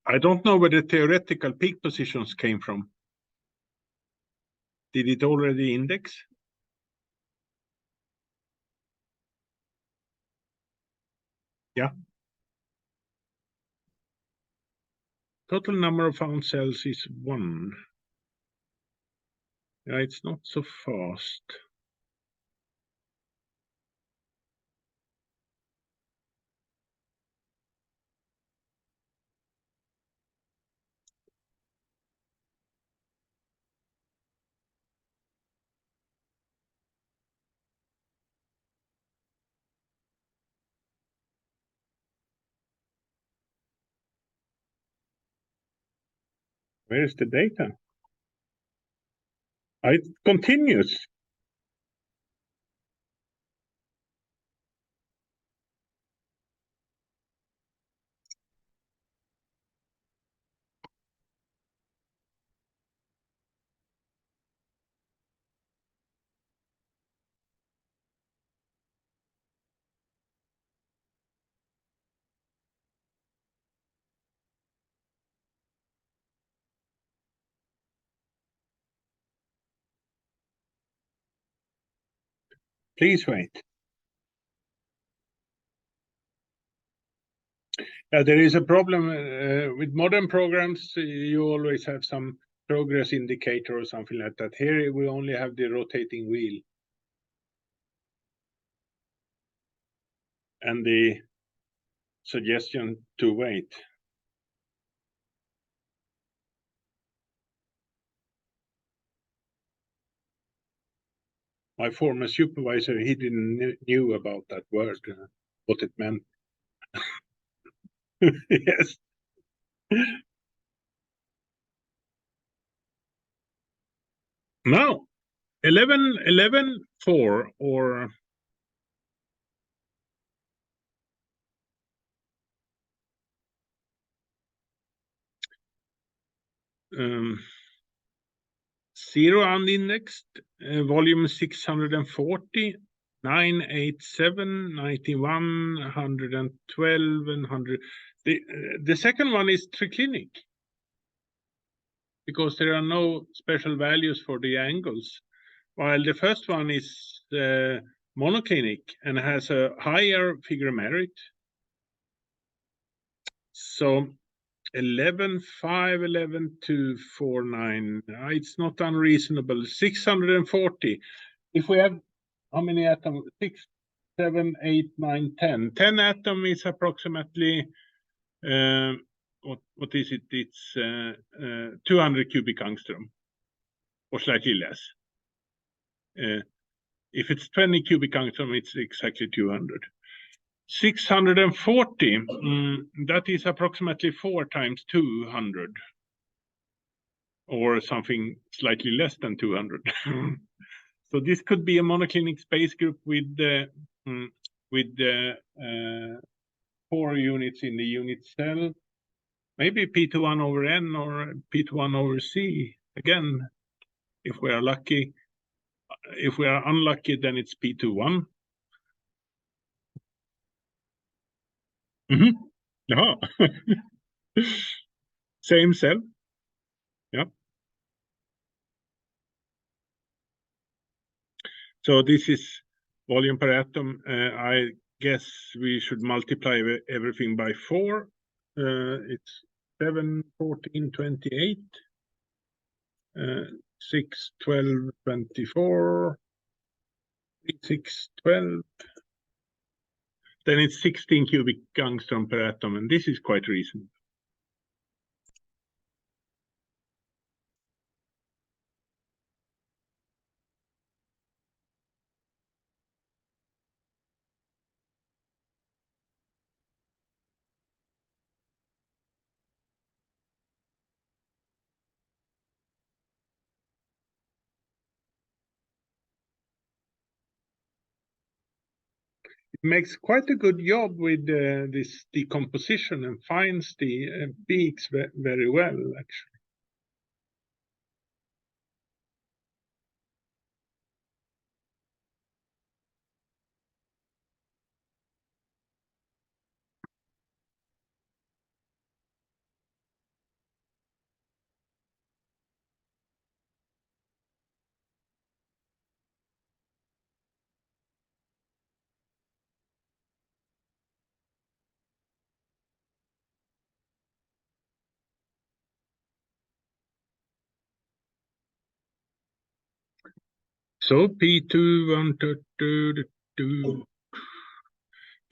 I don't know where the theoretical peak positions came from. Did it already index? Yeah. Total number of found cells is 1. Yeah, it's not so fast. Where's the data? It continues. Please wait. There is a problem with modern programs. You always have some progress indicator or something like that. Here we only have the rotating wheel. And suggestion to wait. My former supervisor, he didn't knew about that word, what it meant. Yes. Now, 11.4 or zero unindexed, volume 640, 987, 91, 112, and 100. The second one is triclinic, because there are no special values for the angles, while the first one is monoclinic and has a higher figure of merit. So 11.5, 11.249. It's not unreasonable. 640. If we have how many atoms? 6, 7, 8, 9, 10. 10 atom is approximately what is it? It's 200 cubic angstrom, or slightly less. If it's 20 cubic angstrom, it's exactly 200. 640, that is approximately 4 times 200, or something slightly less than 200. So this could be a monoclinic space group with the 4 units in the unit cell. Maybe P21 over N or P21 over C. Again, if we are lucky. If we are unlucky, then it's P21. Yeah. Same cell. Yeah. So this is volume per atom. I guess we should multiply everything by 4. It's 7, 14, 28, 6, 12, 24, 6, 12. Then it's 16 cubic angstrom per atom, and this is quite reasonable. Makes quite a good job with this decomposition and finds the peaks very well, actually. So P2, 1, 2, 2,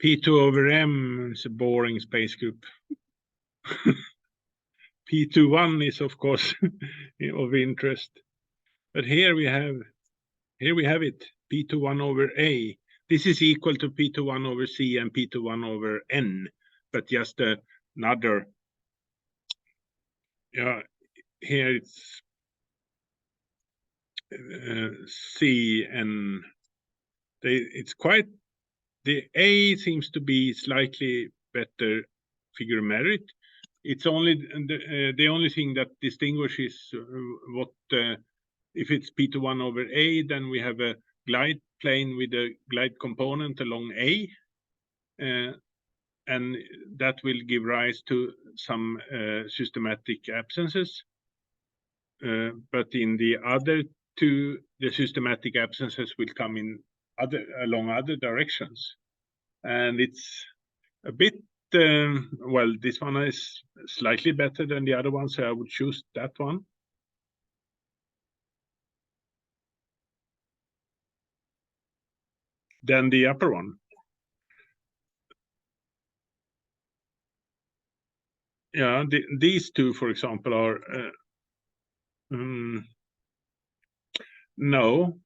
P2 over M is a boring space group. P21 is of course of interest, but here we have it, P21 over A. This is equal to P21 over C and P21 over N, but just another. Yeah, here it's C and it's quite. The A seems to be slightly better figure of merit. It's only the only thing that distinguishes what if it's P21 over A, then we have a glide plane with a glide component along A, and that will give rise to some systematic absences. But in the other two, the systematic absences will come in along other directions, and it's a bit. Well, this one is slightly better than the other one, so I would choose that one. Than the upper one. yeah, these two, for example, are no,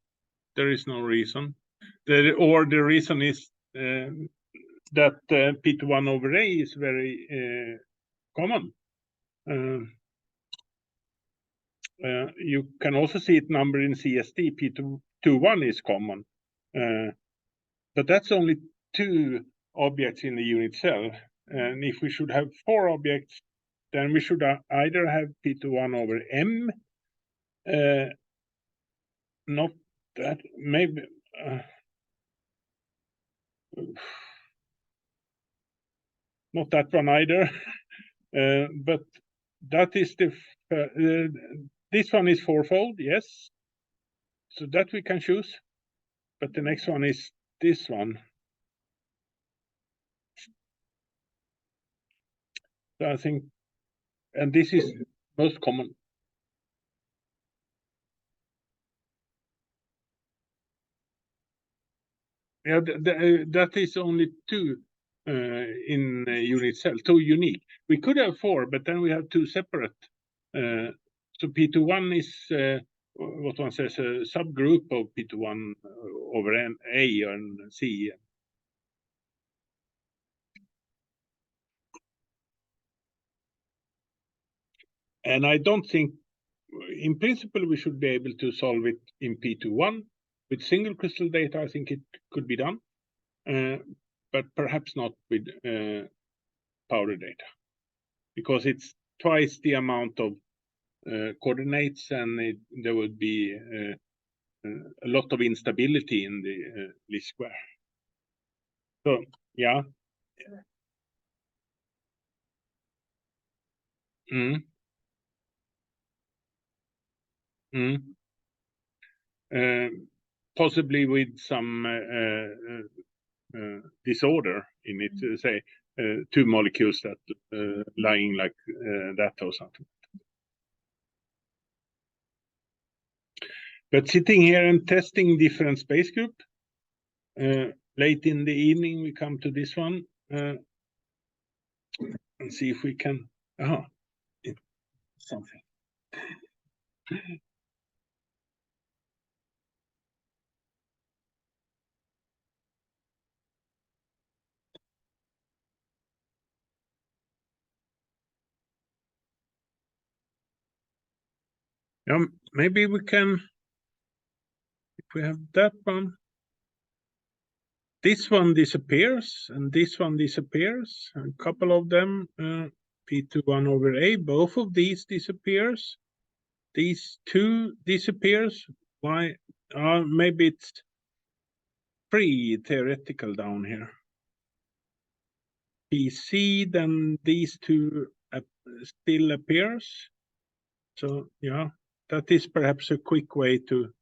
there is no reason. The reason is that P21 over A is very common. You can also see it number in CST. P21 is common, but that's only 2 objects in the unit cell. And if we should have 4 objects, then we should either have P21 over M, not that, maybe, not that one either, but that is this one is 4-fold, yes, so that we can choose, but the next one is this one. So I think, and this is most common. Yeah, that is only 2 in unit cell, 2 unique. We could have 4, but then we have 2 separate. So P21 is what one says a subgroup of P21 over A and C. And I don't think, in principle, we should be able to solve it in P21 with single crystal data. I think it could be done, but perhaps not with powder data, because it's twice the amount of coordinates, and there would be a lot of instability in the least square. So yeah. Possibly with some disorder in it, say 2 molecules that lying like that or something. But sitting here and testing different space group, late in the evening we come to this one and see if we can something. Maybe we can, if we have that one, this one disappears and this one disappears, a couple of them, P21 over A, both of these disappears, these 2 disappears. Why? Maybe it's free theoretical down here. PC, then these 2 still appears. So yeah, that is perhaps a quick way to,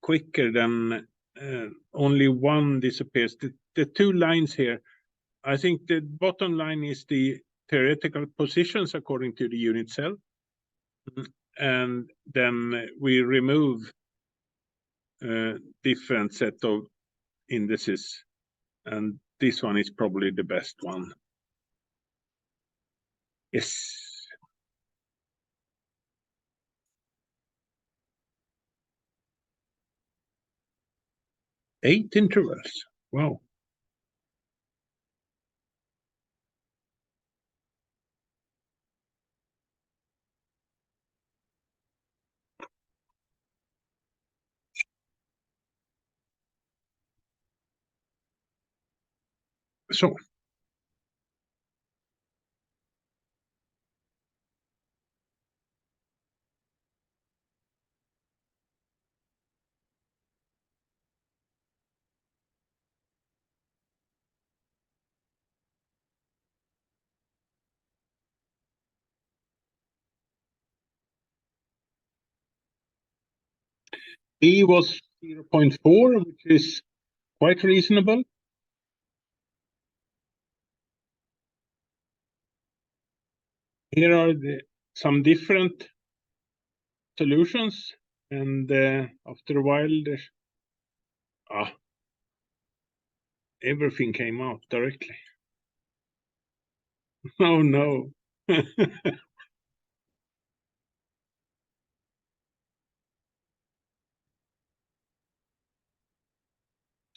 quicker than only one disappears. The 2 lines here, I think the bottom line is the theoretical positions according to the unit cell. And then we remove different set of indices. And this one is probably the best one. Yes. Eight intervals. Wow. So E was 0.4, which is quite reasonable. Here are some different solutions, and after a while, everything came out directly. Oh no.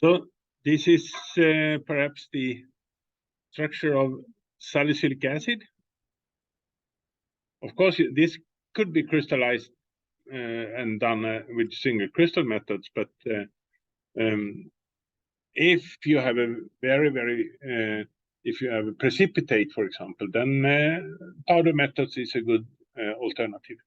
So this is perhaps the structure of salicylic acid. Of course, this could be crystallized and done with single crystal methods, but if you have a if you have a precipitate, for example, then powder methods is a good alternative.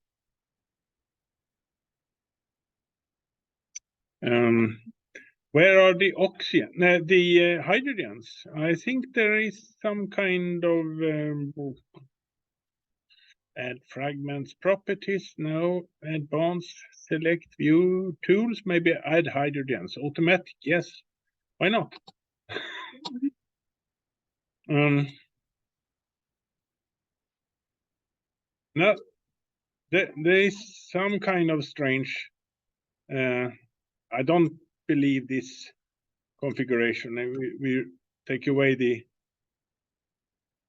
Where are the oxygen? The hydrogens? I think there is some kind of add fragments, properties. No, add bonds, select view tools. Maybe add hydrogens. Automatic, yes. Why not? No, there is some kind of strange. I don't believe this configuration. We take away the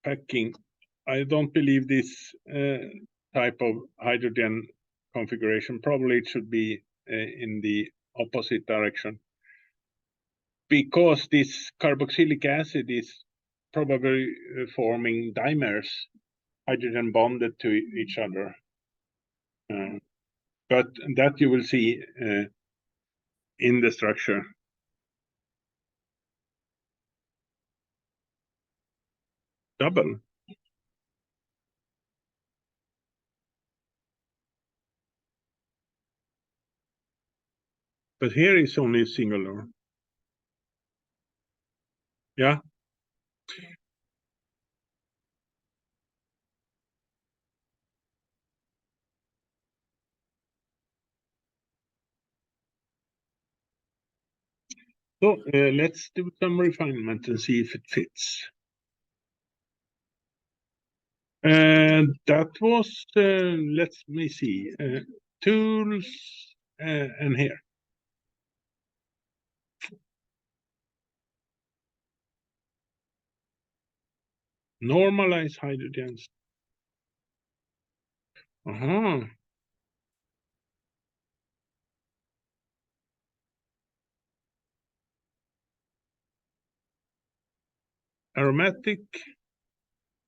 packing. I don't believe this type of hydrogen configuration. Probably it should be in the opposite direction, because this carboxylic acid is probably forming dimers, hydrogen bonded to each other. But that you will see in the structure. Double. But here is only singular. Yeah. So let's do some refinement and see if it fits. And that was, let me see, tools and here. Normalize hydrogens. Aromatic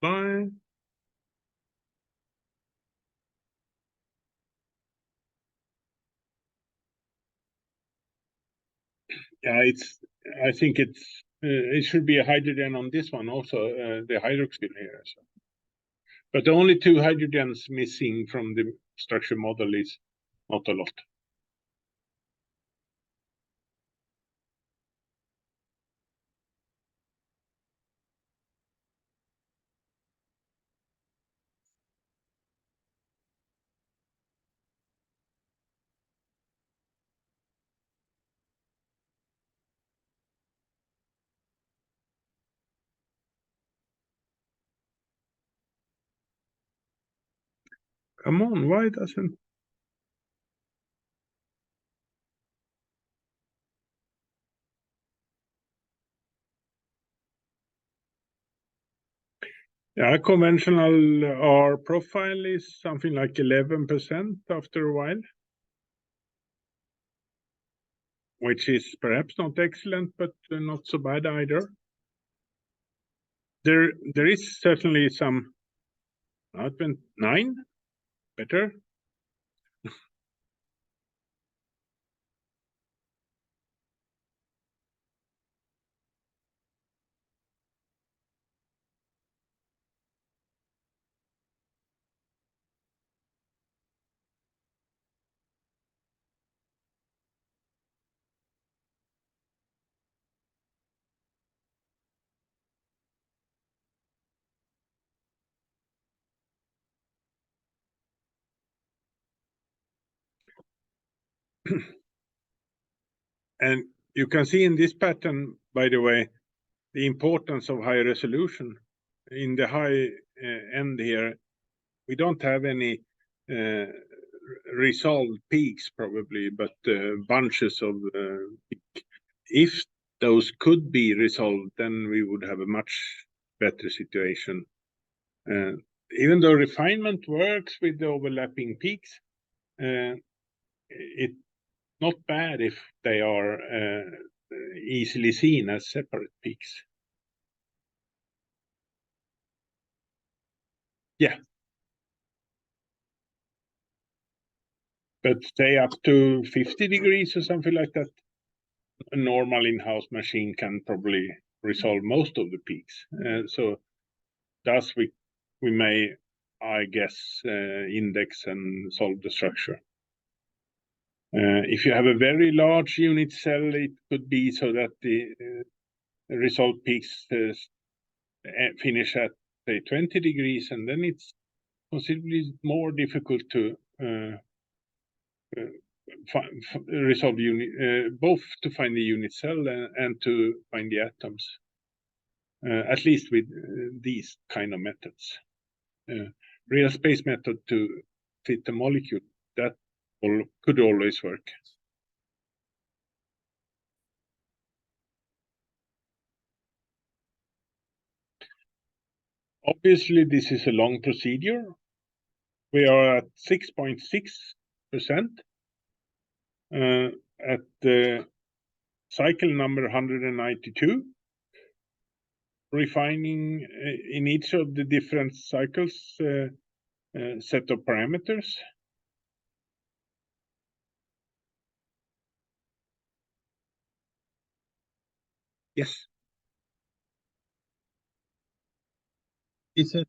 by. Yeah, I think it should be a hydrogen on this one also, the hydroxyl here. So. But the only 2 hydrogens missing from the structure model is not a lot. Come on, why doesn't? Yeah, conventional R profile is something like 11% after a while, which is perhaps not excellent, but not so bad either. There is certainly some. It went 9, better. And you can see in this pattern, by the way, the importance of high resolution. In the high end here, we don't have any resolved peaks probably, but bunches of if those could be resolved, then we would have a much better situation. Even though refinement works with the overlapping peaks, it's not bad if they are easily seen as separate peaks. Yeah. But say up to 50 degrees or something like that, a normal in-house machine can probably resolve most of the peaks. So thus we may, I guess, index and solve the structure. If you have a very large unit cell, it could be so that the resolved peaks finish at say 20 degrees, and then it's considerably more difficult to resolve unit, both to find the unit cell and to find the atoms. At least with these kind of methods. Real space method to fit the molecule, that could always work. Obviously, this is a long procedure. We are at 6.6% at the cycle number 192. Refining in each of the different cycles set of parameters. Yes. Is it?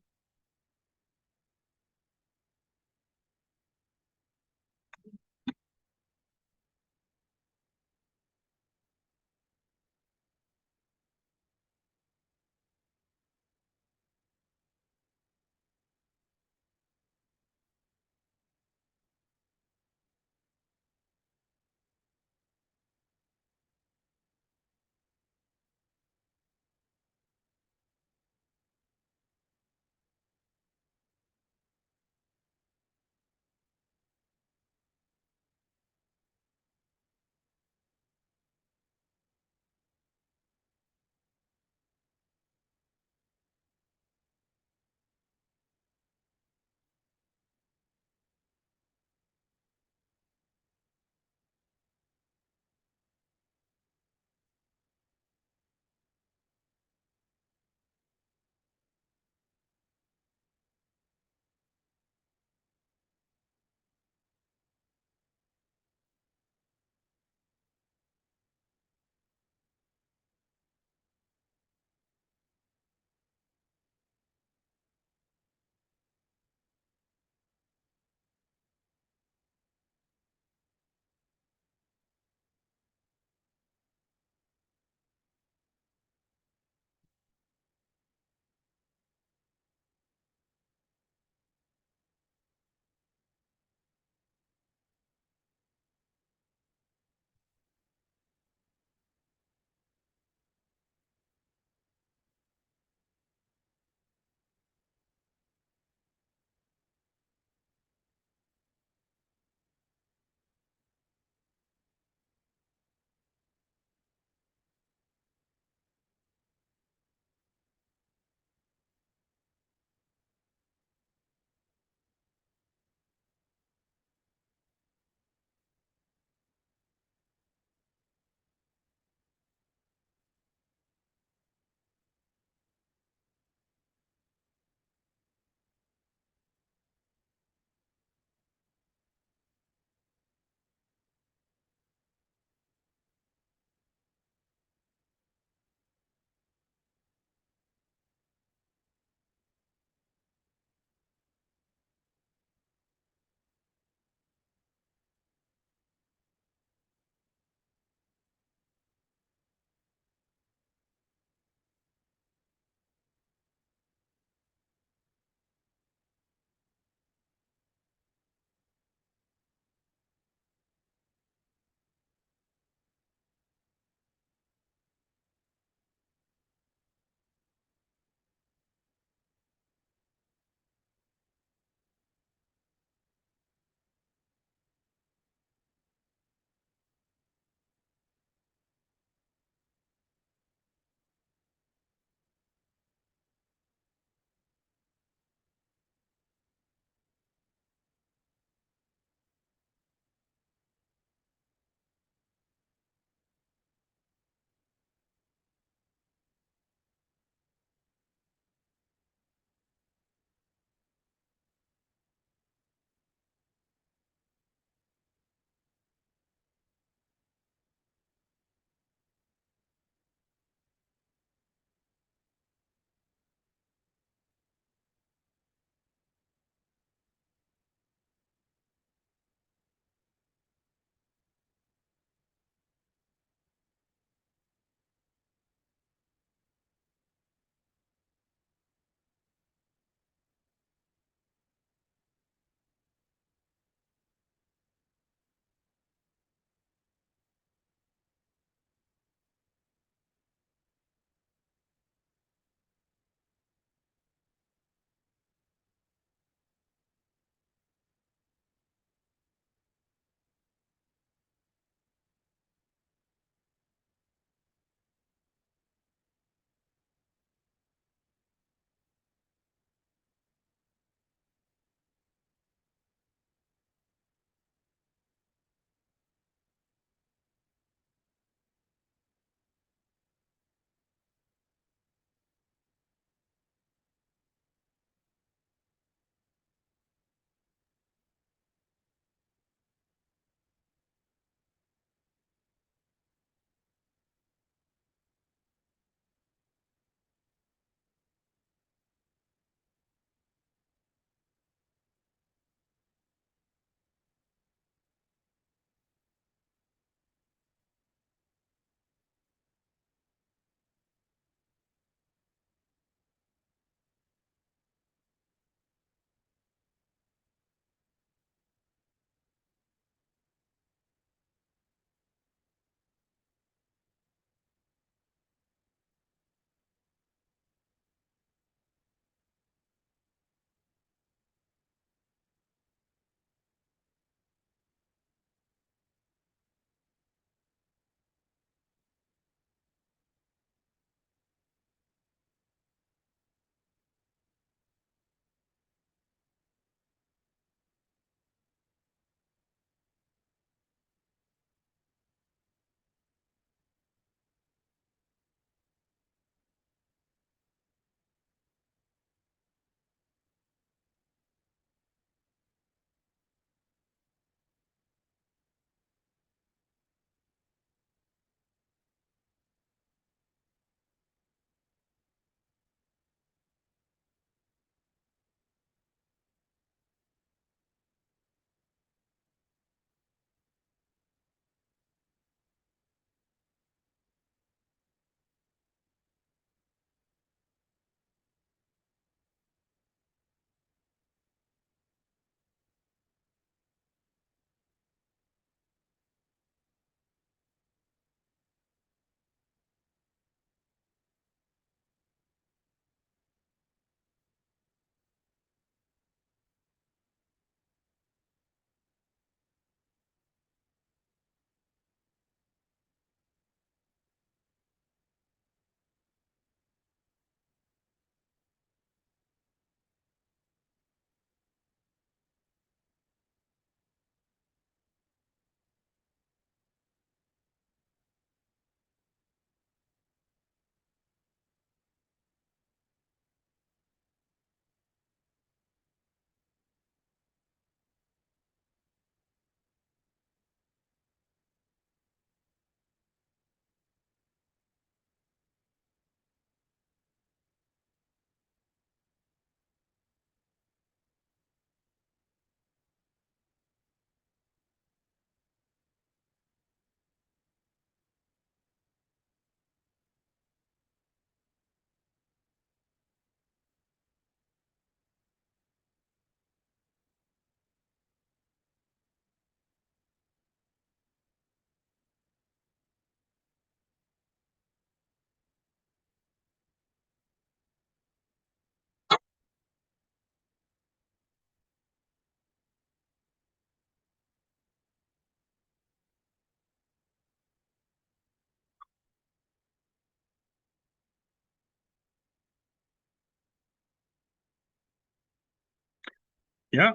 Yeah,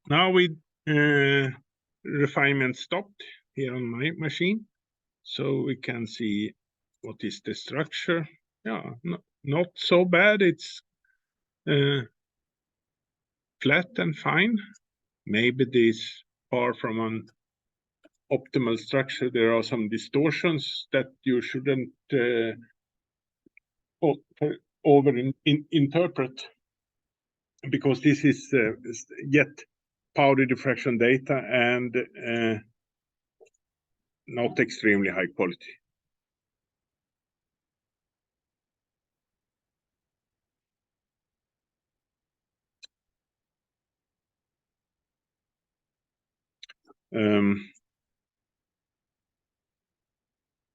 now we refinement stopped here on my machine, so we can see what is the structure. Yeah, not so bad. It's flat and fine. Maybe this far from an optimal structure. There are some distortions that you shouldn't interpret, because this is yet powder diffraction data and not extremely high quality.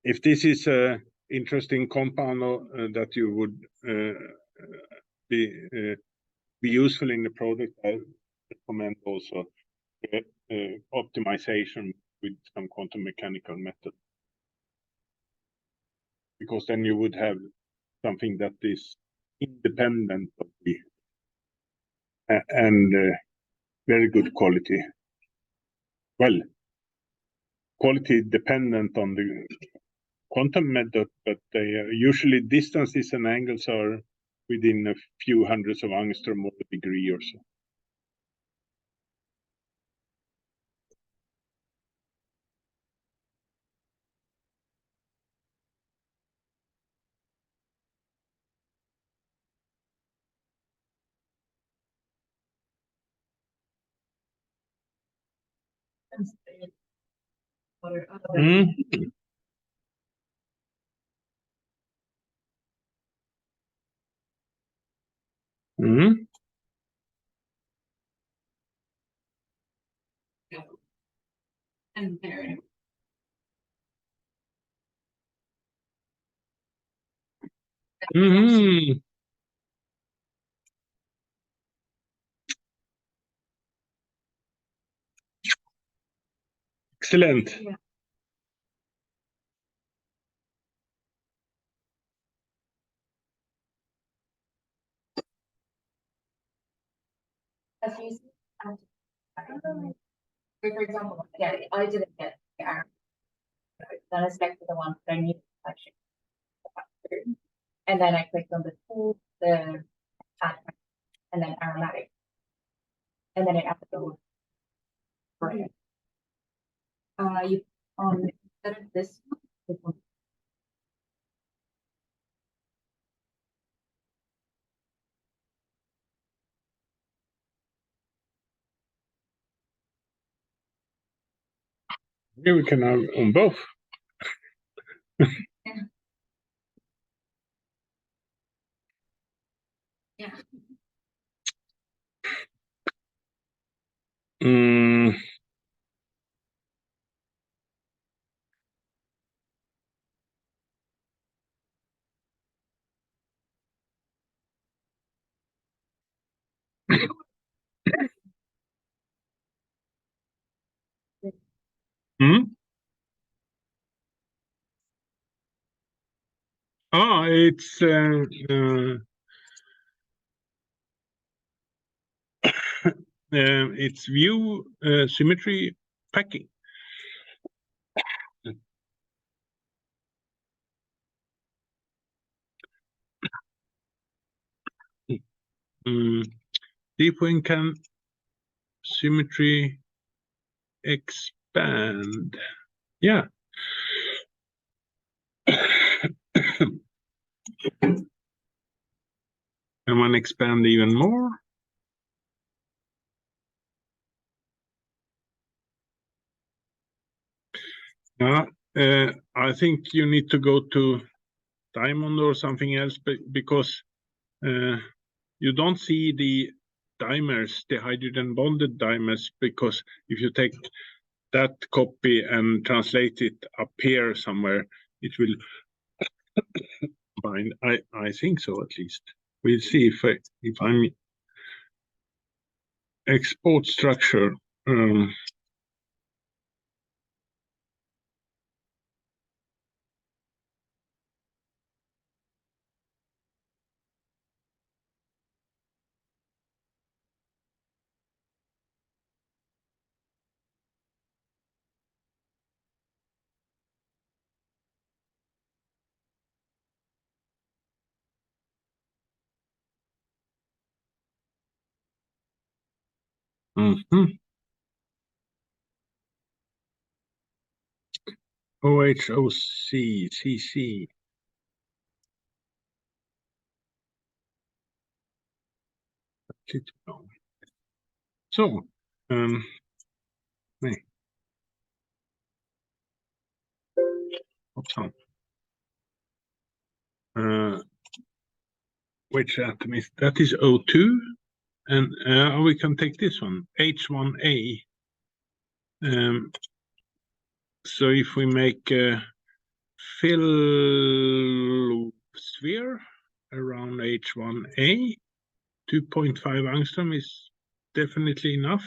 If this is a interesting compound that you would be useful in the product, I recommend also optimization with some quantum mechanical method, because then you would have something that is independent of the and very good quality. Well, quality dependent on the quantum method, but usually distances and angles are within a few hundreds of angstrom or a degree or so. Mm. Mm. Mm. Excellent. For example, yeah, I didn't get the arrow. Then I selected the one that I needed to actually. And then I clicked on the tool, the add, and then aromatic. And then I added the one. Right. You on this one. Here we can have on both. Yeah. Mm. Mm. It's it's view symmetry packing. Deep when can symmetry expand? Yeah. Can one expand even more? I think you need to go to Diamond or something else, because you don't see the dimers, the hydrogen bonded dimers, because if you take that copy and translate it up here somewhere, it will bind. I think so, at least. We'll see if I'm export structure. Mhm. OHOC, CC. Lite bra. Så. Nej. Hoppsan. Which atom is that? Is O2, and we can take this one, H1A. So if we make a fill sphere around H1A, 2.5 angstrom is definitely enough.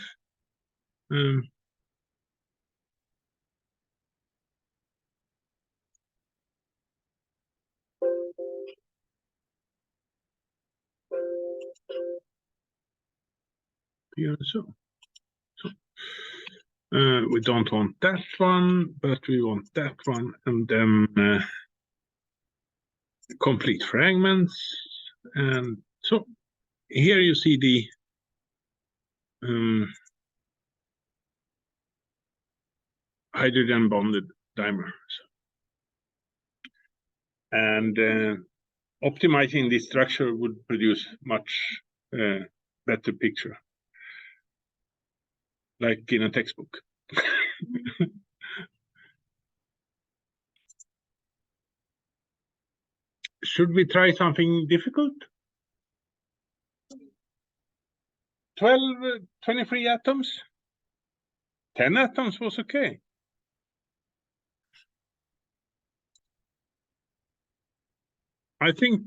Yeah, so we don't want that one, but we want that one, and then complete fragments. And so here you see the hydrogen bonded dimer. And optimizing this structure would produce much better picture, like in a textbook. Should we try something difficult? 23 atoms? 10 atoms was okay. I think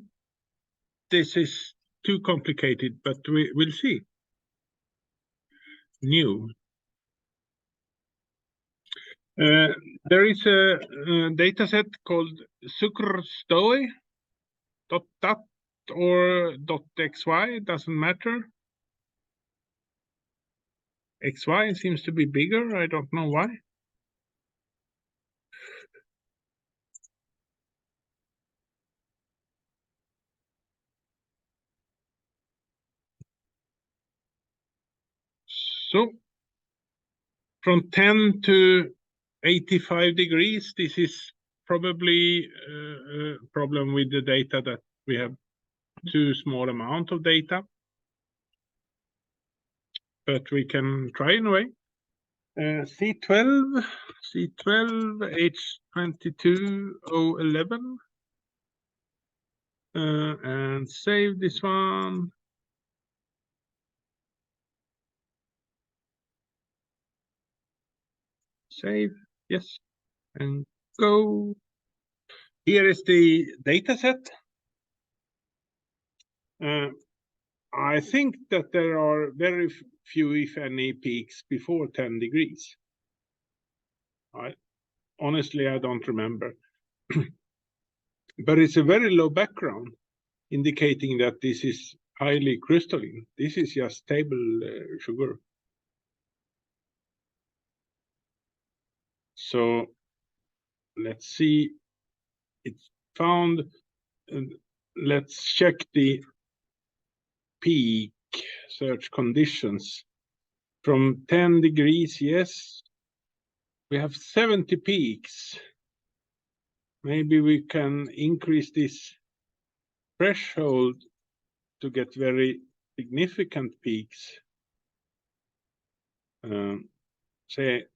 this is too complicated, but we'll see. New. There is a data set called SucrStoy.dat or .xy, doesn't matter. XY seems to be bigger, I don't know why. So from 10 to 85 degrees, this is probably a problem with the data that we have too small amount of data. But we can try anyway. C12, H22O11. And save this one. Save, yes, and go. Here is the data set. I think that there are very few, if any, peaks before 10 degrees. Honestly, I don't remember. But it's a very low background, indicating that this is highly crystalline. This is just table sugar. So let's see. It's found. Let's check the peak search conditions. From 10 degrees, yes, we have 70 peaks. Maybe we can increase this threshold to get very significant peaks. Say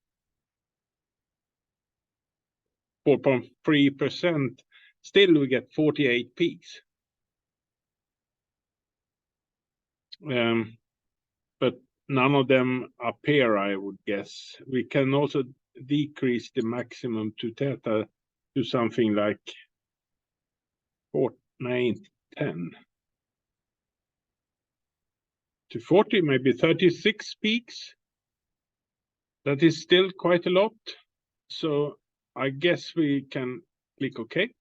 4.3%, still we get 48 peaks. But none of them appear, I would guess. We can also decrease the maximum to theta to something like 4, 9, 10. To 40, maybe 36 peaks. That is still quite a lot. So I guess we can click OK.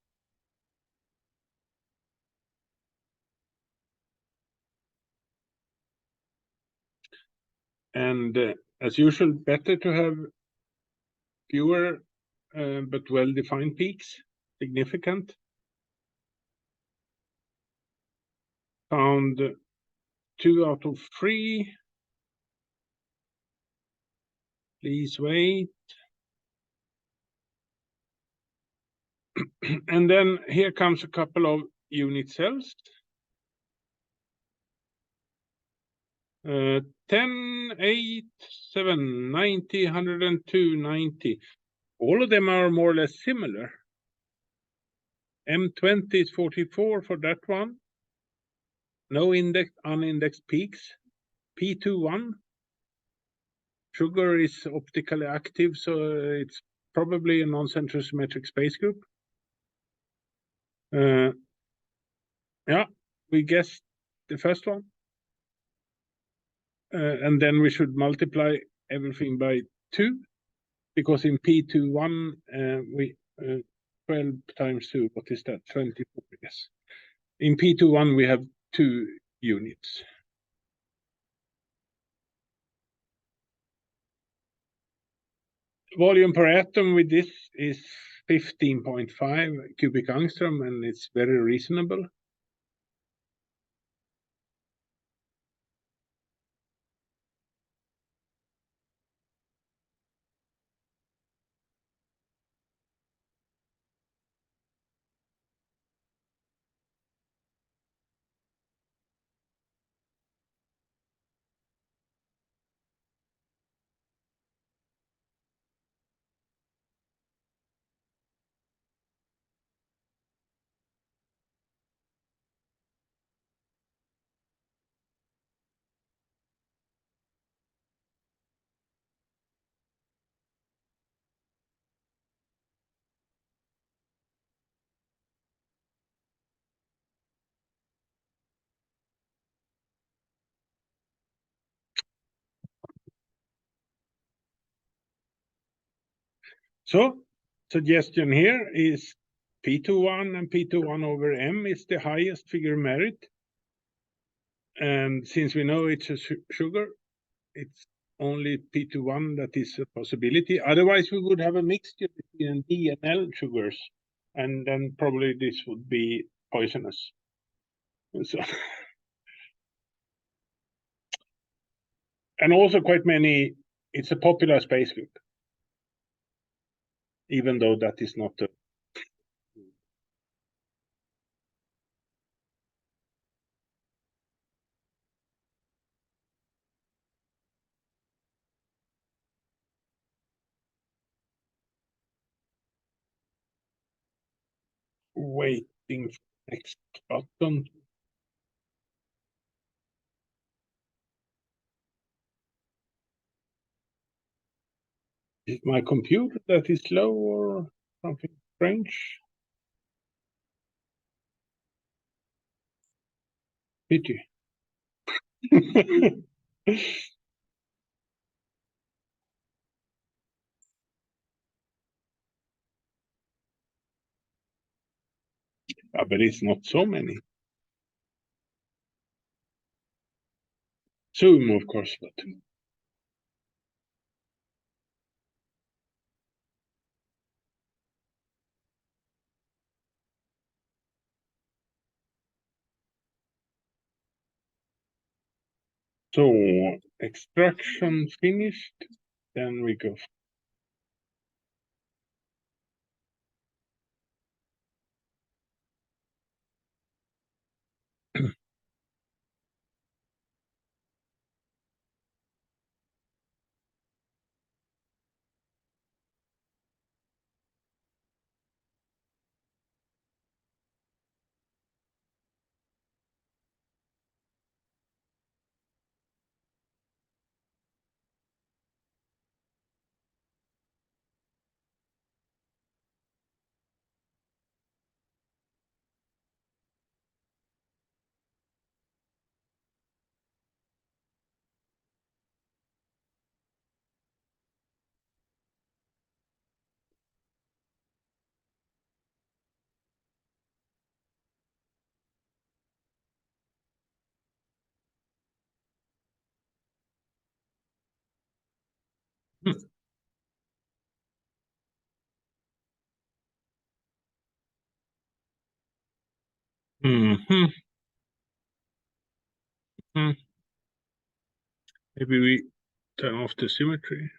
And as usual, better to have fewer but well-defined peaks, significant. Found 2 out of 3. Please wait. And then here comes a couple of unit cells. 10, 8, 7, 90, 102, 90. All of them are more or less similar. M20 is 44 for that one. No unindexed peaks. P21. Sugar is optically active, so it's probably a non-central symmetric space group. Yeah, we guessed the first one. And then we should multiply everything by 2, because in P21, we 12 times 2, what is that? 24, yes. In P21, we have 2 units. Volume per atom with this is 15.5 cubic angstrom, and it's very reasonable. So, suggestion here is P21 and P21 over M is the highest figure merit. And since we know it's a sugar, it's only P21 that is a possibility. Otherwise, we would have a mixture between D and L sugars, and then probably this would be poisonous. So, and also quite many, it's a popular space group, even though that is not a waiting for next button. Is it my computer that is slow or something strange? Pity. But it's not so many. Zoom, of course, but so extraction finished, then we go. Mm-hmm. Maybe we turn off the symmetry.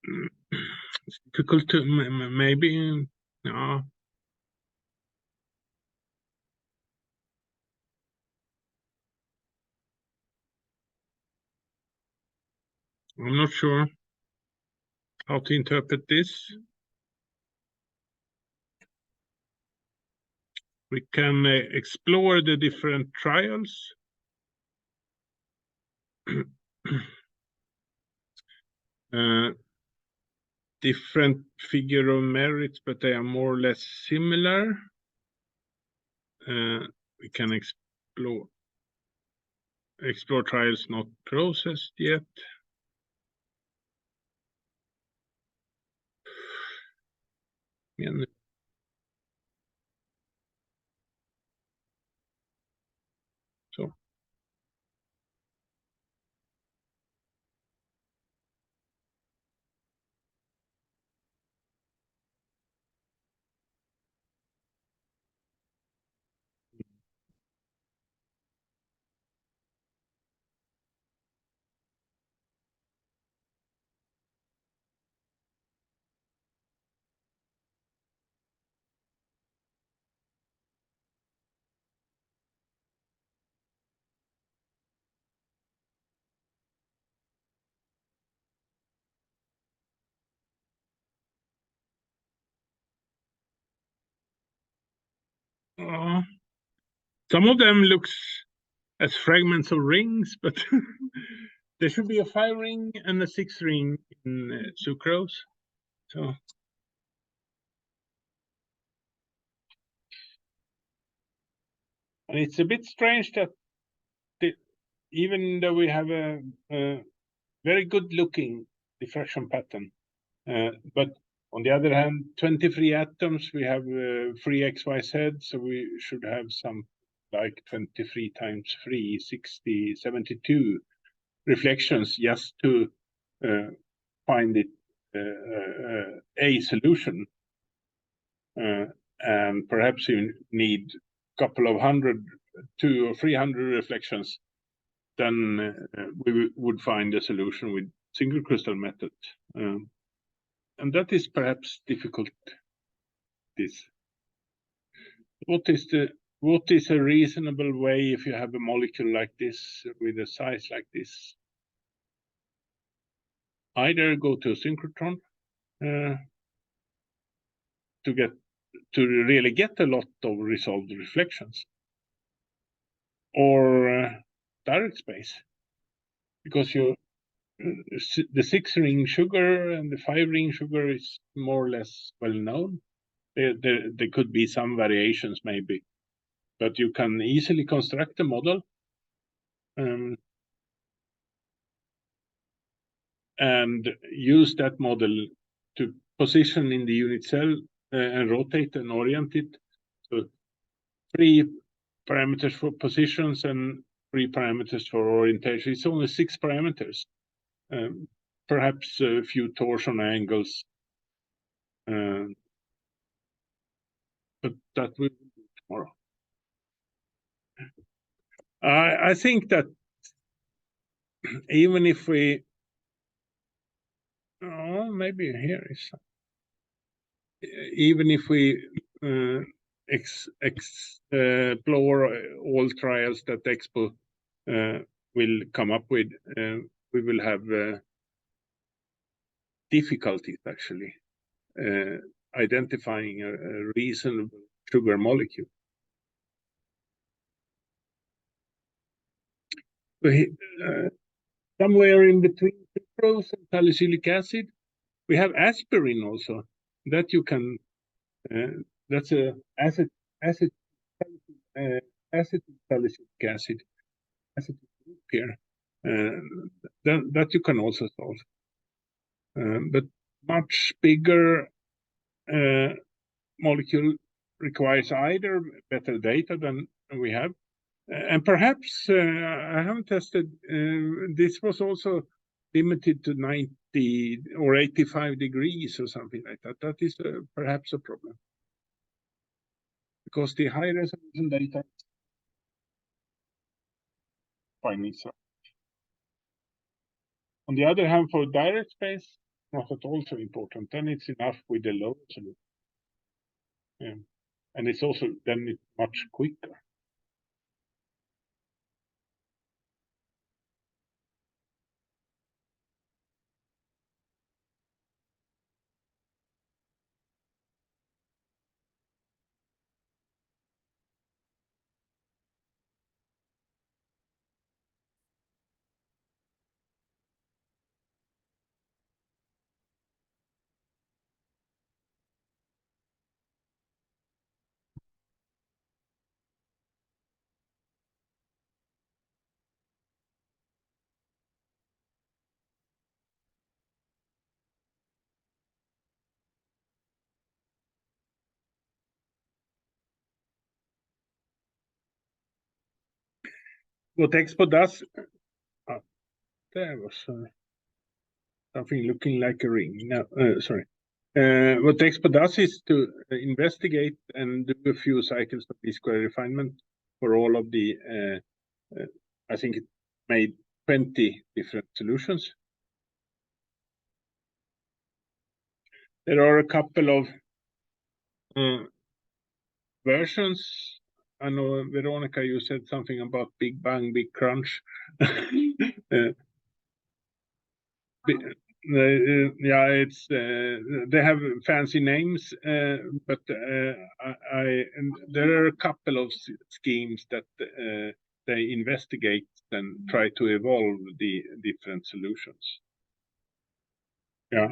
It's difficult to maybe no. I'm not sure how to interpret this. We can explore the different trials. Different figure of merits, but they are more or less similar. We can explore trials not processed yet. So. Some of them looks as fragments of rings, but there should be a 5-ring and a 6-ring in sucrose. So and it's a bit strange that even though we have a very good looking diffraction pattern, but on the other hand, 23 atoms, we have 3 XYZ, so we should have some like 23 times 3, 60, 72 reflections just to find it a solution. And perhaps you need a couple of 100, 200 or 300 reflections, then we would find a solution with single crystal method. And that is perhaps difficult. What is a reasonable way if you have a molecule like this with a size like this? Either go to a synchrotron to really get a lot of resolved reflections, or direct space, because the 6-ring sugar and the 5-ring sugar is more or less well known. There could be some variations maybe, but you can easily construct a model and use that model to position in the unit cell and rotate and orient it. So 3 parameters for positions and 3 parameters for orientation. It's only 6 parameters. Perhaps a few torsion angles. But that will be tomorrow. I think that even if we, maybe here is, even if we explore all trials that Expo will come up with, we will have difficulties actually identifying a reasonable sugar molecule. Somewhere in between sucrose and salicylic acid, we have aspirin also. That you can. That's a acid salicylic acid group here. That you can also solve. But much bigger molecule requires either better data than we have, and perhaps I haven't tested. This was also limited to 90 or 85 degrees or something like that. That is perhaps a problem, because the high resolution data finding so. On the other hand, for direct space, not at all so important. Then it's enough with the lower solution. And it's also then it's much quicker. What Expo does, there was something looking like a ring. No, sorry. What Expo does is to investigate and do a few cycles of B-square refinement for all of the, I think it made 20 different solutions. There are a couple of versions. I know, Veronica, you said something about Big Bang, Big Crunch. Yeah, it's they have fancy names, but and there are a couple of schemes that they investigate and try to evolve the different solutions. Yeah.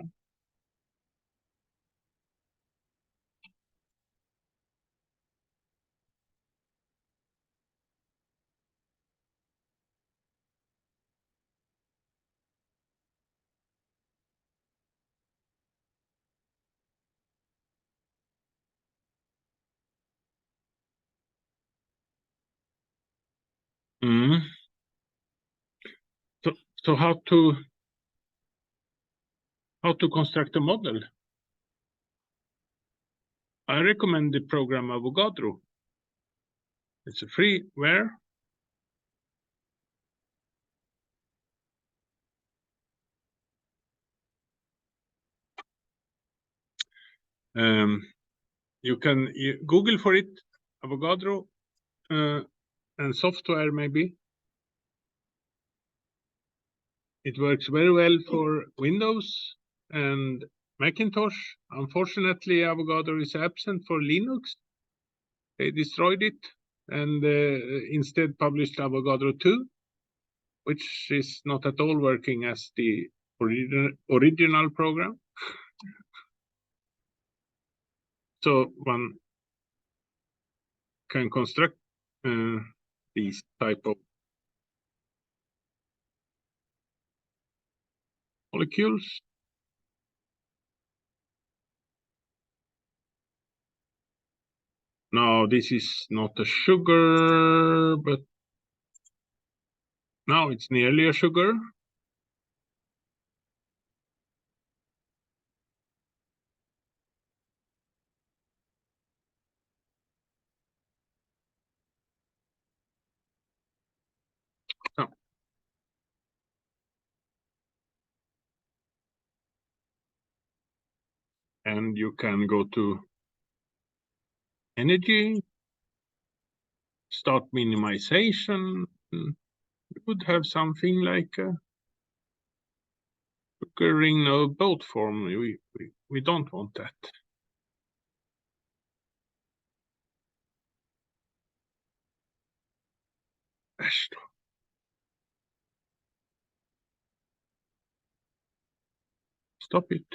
Mm. So how to construct a model? I recommend the program Avogadro. It's a freeware. You can Google for it, Avogadro, and software maybe. It works very well for Windows and Macintosh. Unfortunately, Avogadro is absent for Linux. They destroyed it and instead published Avogadro 2, which is not at all working as the original program. So one can construct these type of molecules. Now this is not a sugar, but now it's nearly a sugar. Oh. And you can go to energy, start minimization. You would have something like a sugar ring node boat form. We don't want that. Stop it.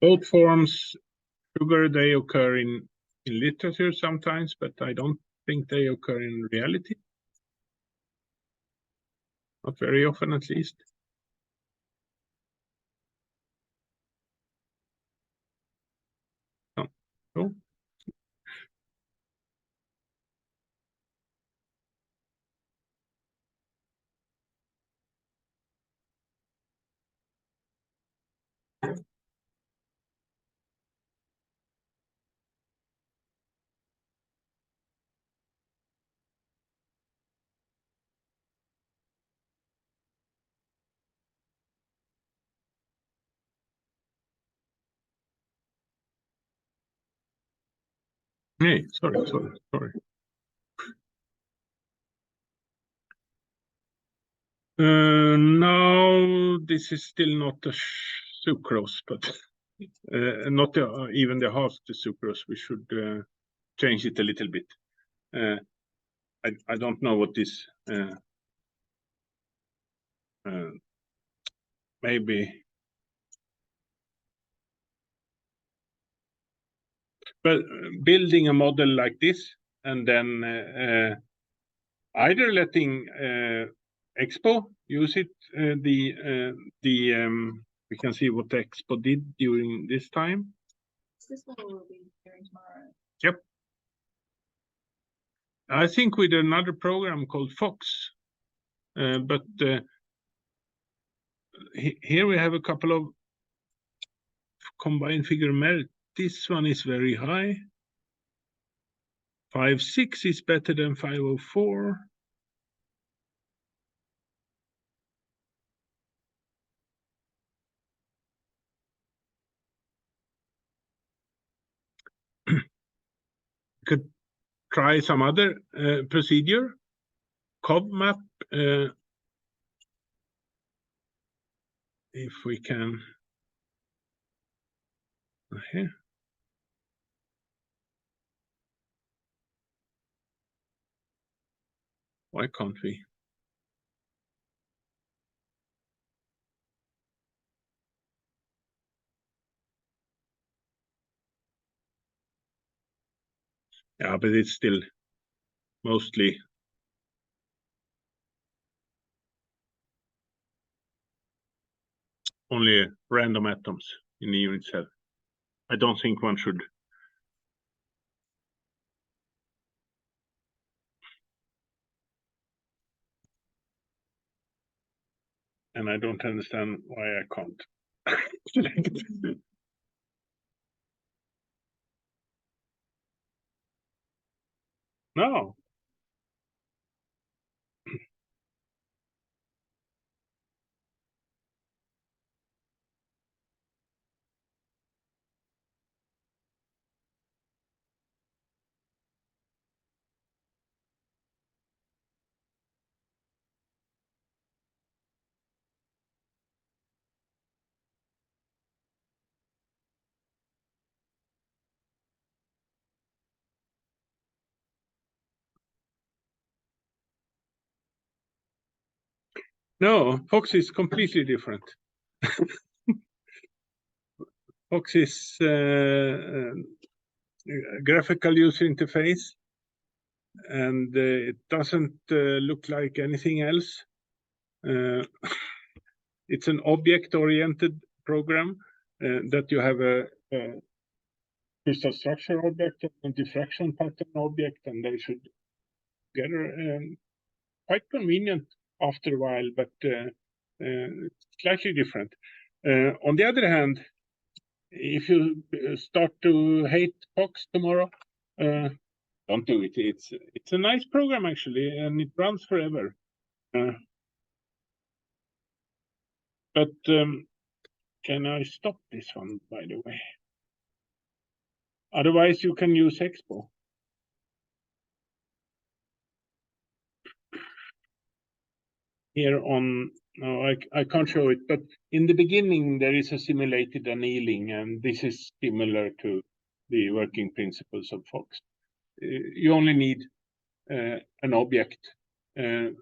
Both forms, sugar, they occur in literature sometimes, but I don't think they occur in reality. Not very often, at least. No. Hey, sorry. No, this is still not the sucrose, but not even the half the sucrose. We should change it a little bit. I don't know what this maybe, but building a model like this and then either letting Expo use it, we can see what Expo did during this time. This one will be during tomorrow. Yep. I think with another program called Fox, but here we have a couple of combined figure merit. This one is very high. 5.6 is better than 5.04. Could try some other procedure. CovMap, if we can. Here. Why can't we? Yeah, but it's still mostly only random atoms in the unit cell. I don't think one should. And I don't understand why I can't. No. No, Fox is completely different. Fox is graphical user interface, and it doesn't look like anything else. It's an object-oriented program that you have a crystal structure object and diffraction pattern object, and they should together. Quite convenient after a while, but slightly different. On the other hand, if you start to hate Fox tomorrow, don't do it. It's a nice program actually, and it runs forever. But can I stop this one, by the way? Otherwise, you can use Expo. Here on, no, I can't show it, but in the beginning there is a simulated annealing, and this is similar to the working principles of Fox. You only need an object to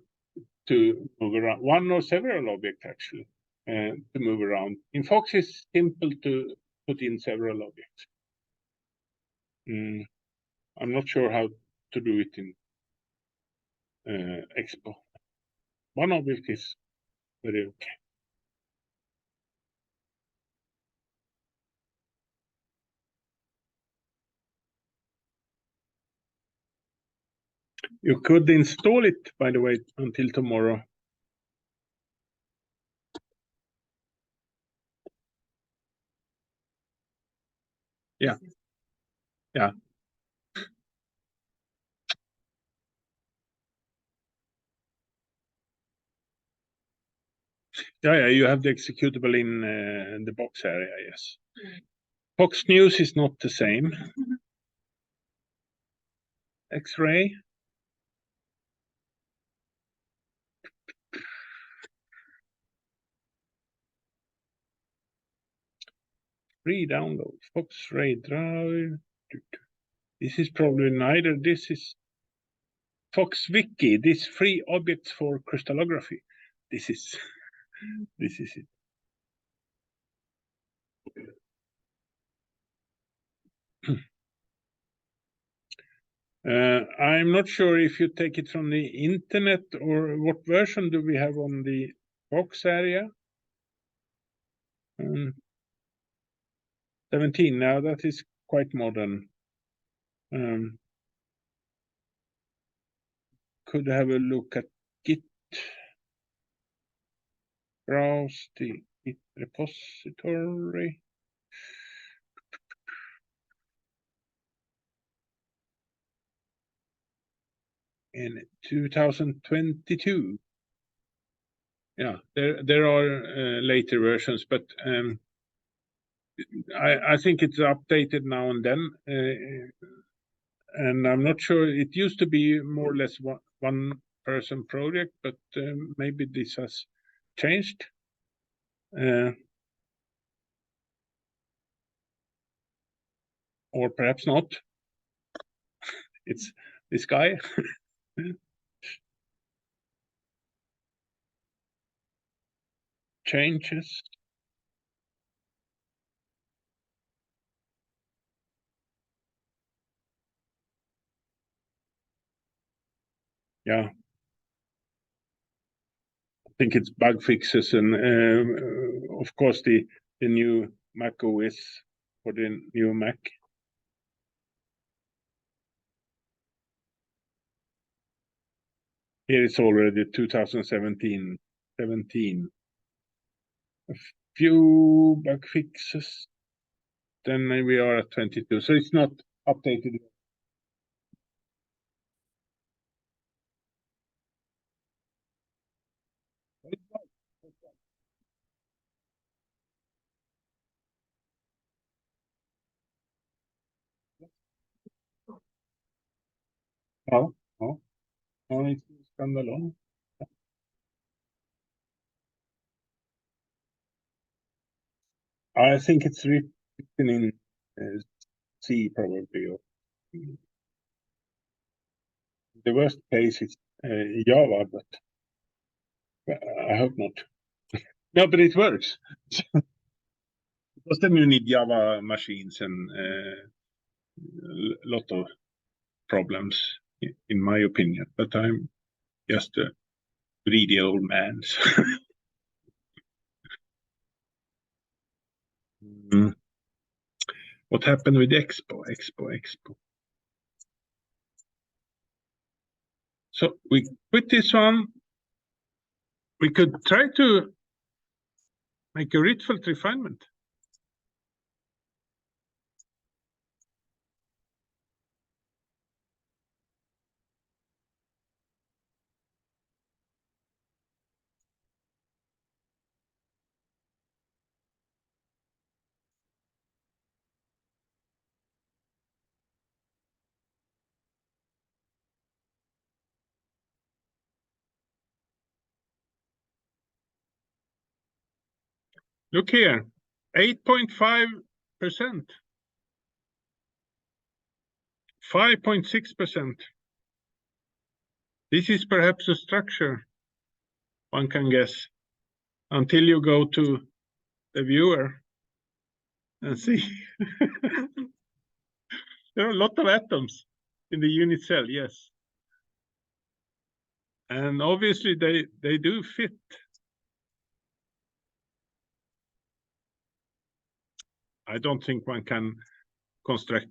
move around, one or several objects actually, to move around. In Fox, it's simple to put in several objects. I'm not sure how to do it in Expo. One object is very okay. You could install it, by the way, until tomorrow. Yeah. Yeah. Yeah, you have the executable in the box area, yes. Fox News is not the same. X-ray. Free download, Fox-Ray Drive. This is probably neither. This is FoxWiki. This free objects for crystallography. This is it. I'm not sure if you take it from the internet or what version do we have on the Fox area. 17 now, that is quite modern. Could have a look at Git. Browse the Git repository. In 2022. Yeah, there are later versions, but I think it's updated now and then, and I'm not sure. It used to be more or less one person project, but maybe this has changed. Or perhaps not. It's this guy. Changes. Yeah. I think it's bug fixes and of course the new Mac OS for the new Mac. Here it's already 2017. A few bug fixes. Then we are at 22. So it's not updated. No, it's standalone. I think it's written in C probably. Or the worst case is Java, but I hope not. No, but it works. Because then you need Java machines and a lot of problems, in my opinion. But I'm just a greedy old man. What happened with Expo? So we quit this one. We could try to make a Rietveld refinement. Look here, 8.5%, 5.6%. This is perhaps a structure, one can guess, until you go to the viewer and see. There are a lot of atoms in the unit cell, yes. And obviously they do fit. I don't think one can construct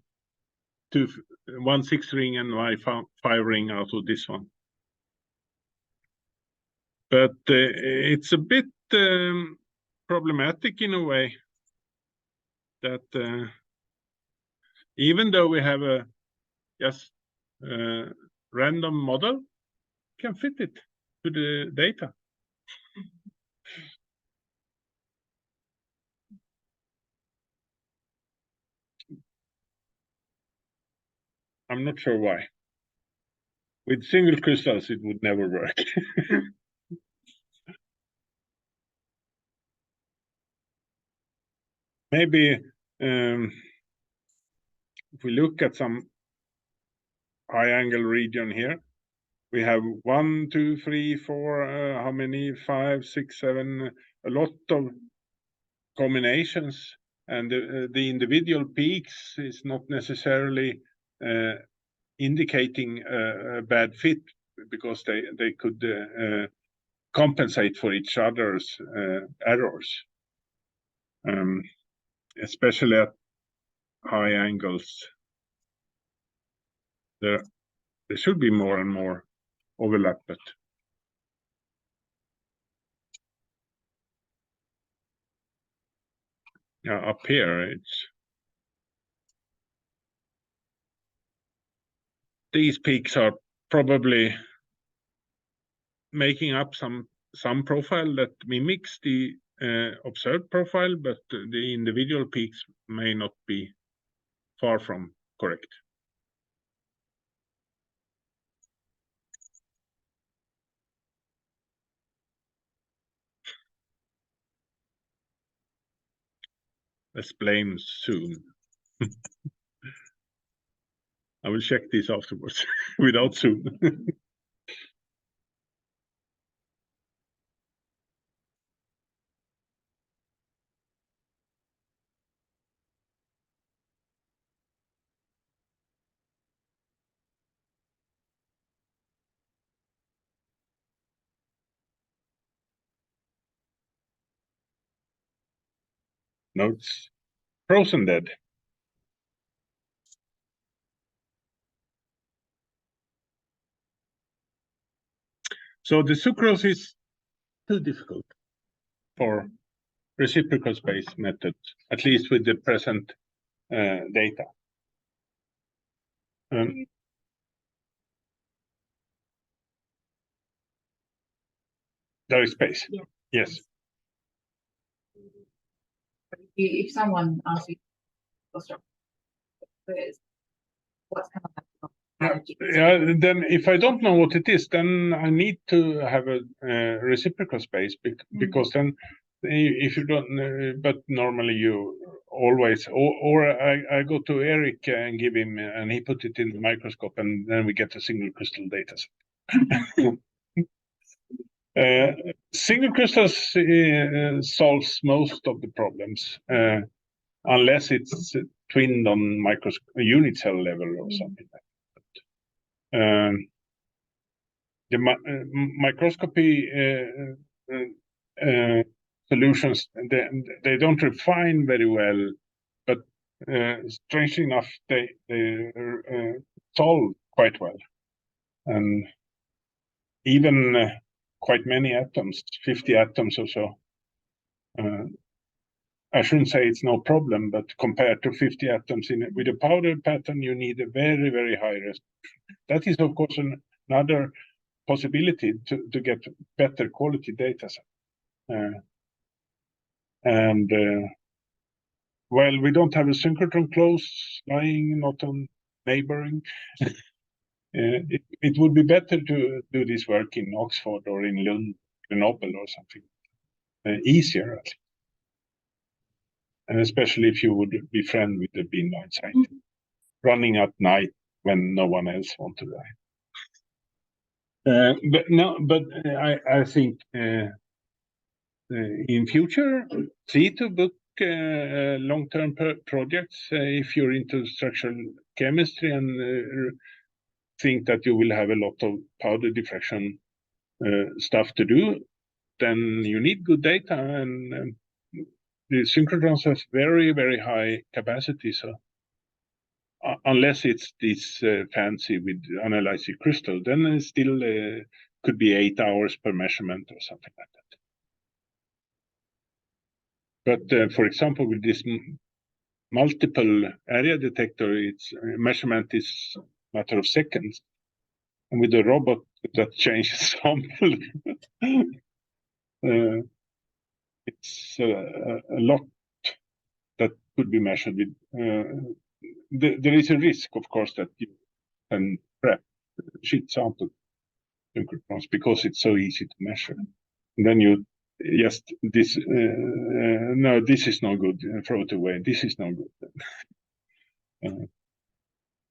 1 6-ring and 1 5-ring out of this one. But it's a bit problematic in a way that even though we have a just random model, can fit it to the data. I'm not sure why. With single crystals, it would never work. Maybe if we look at some high angle region here, we have 1, 2, 3, 4, how many? 5, 6, 7, a lot of combinations, and the individual peaks is not necessarily indicating a bad fit, because they could compensate for each other's errors, especially at high angles. There should be more and more overlap, but yeah, up here these peaks are probably making up some profile that mimics the observed profile, but the individual peaks may not be far from correct. Let's blame Zoom. I will check this afterwards without Zoom. No, it's frozen dead. So the sucrose is too difficult for reciprocal space method, at least with the present data. There is space. Yeah. Yes. If someone asks you, what's kind of yeah, then if I don't know what it is, then I need to have a reciprocal space, because then if you don't, but normally you always, or I go to Eric and give him, and he put it in the microscope, and then we get a single crystal data set. Single crystals solves most of the problems, unless it's twinned on unit cell level or something like that. The microscopy solutions, they don't refine very well, but strangely enough, they solve quite well, and even quite many atoms, 50 atoms or so. I shouldn't say it's no problem, but compared to 50 atoms with a powder pattern, you need a very, very high resolution. That is, of course, another possibility to get better quality data set. Well, we don't have a synchrotron close lying, not on neighboring. It would be better to do this work in Oxford or in Lund, Grenoble or something. Easier, at least. And especially if you would be friend with the beamline scientist, running at night when no one else wants to die. But I think in future, see to book long-term projects if you're into structural chemistry and think that you will have a lot of powder diffraction stuff to do. Then you need good data, and the synchrotrons have very, very high capacity. So unless it's this fancy with analyzing crystal, then it still could be 8 hours per measurement or something like that. But for example, with this multiple area detector, its measurement is a matter of seconds. And with the robot that changes sample, it's a lot that could be measured with. There is a risk, of course, that you can prep shits out of synchrotron because it's so easy to measure. And then you just this no, this is no good. Throw it away. This is no good.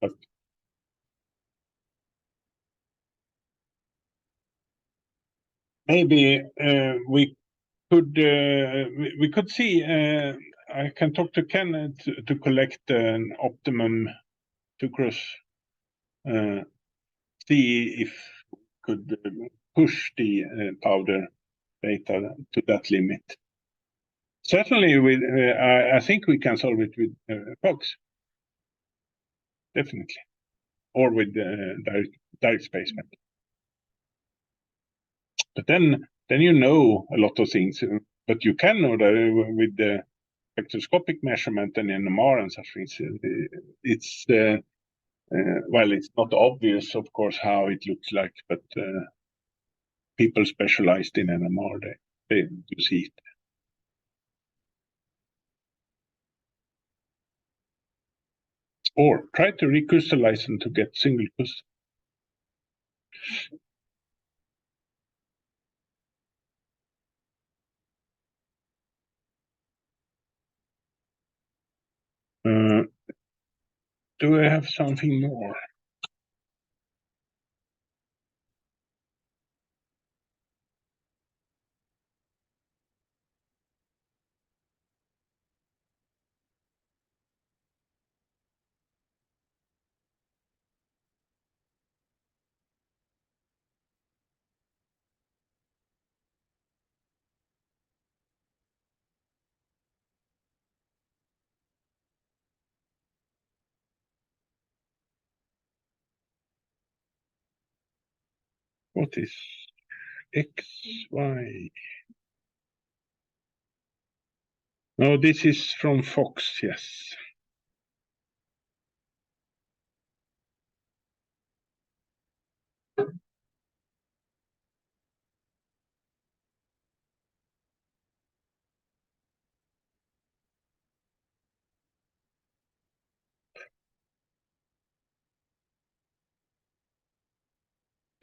But maybe we could see. I can talk to Ken to collect an optimum sucrose. See if could push the powder data to that limit. Certainly, with I think we can solve it with POX. Definitely, or with direct space method. But then you know a lot of things. But you can know that with the spectroscopic measurement and NMR and such things. It's well, it's not obvious, of course, how it looks like, but people specialized in NMR, they do see it. Or try to recrystallize them to get single crystal. Do I have something more? What is X, Y? No, this is from Fox, yes.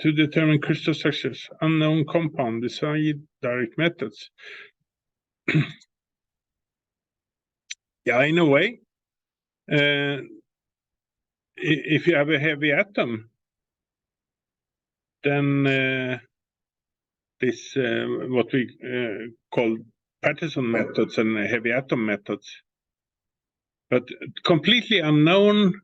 To determine crystal structures, unknown compound, design direct methods. Yeah, in a way. If you have a heavy atom, then this what we call Patterson methods and heavy atom methods. But completely unknown,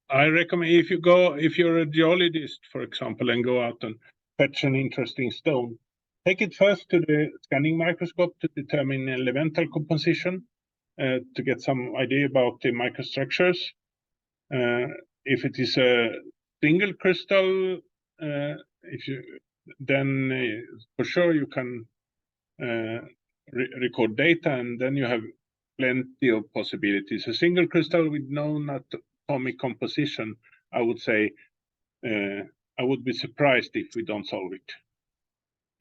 I recommend if you're a geologist, for example, and go out and fetch an interesting stone, take it first to the scanning microscope to determine elemental composition, to get some idea about the microstructures. If it is a single crystal, then for sure you can record data, and then you have plenty of possibilities. A single crystal with known atomic composition, I would say, I would be surprised if we don't solve it.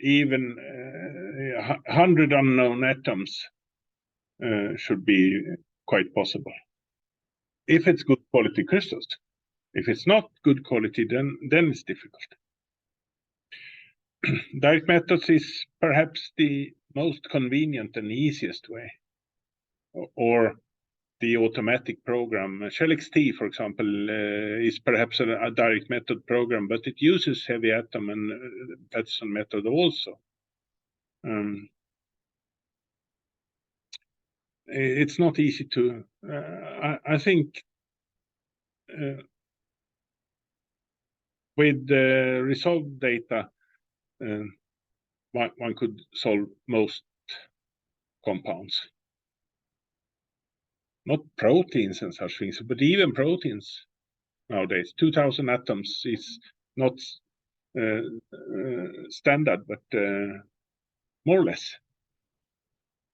Even 100 unknown atoms should be quite possible. If it's good quality crystals. If it's not good quality, then it's difficult. Direct methods is perhaps the most convenient and easiest way, or the automatic program. ShellXT, for example, is perhaps a direct method program, but it uses heavy atom and Patterson method also. It's not easy to. I think with the resolved data, one could solve most compounds. Not proteins and such things, but even proteins nowadays. 2,000 atoms is not standard, but more or less.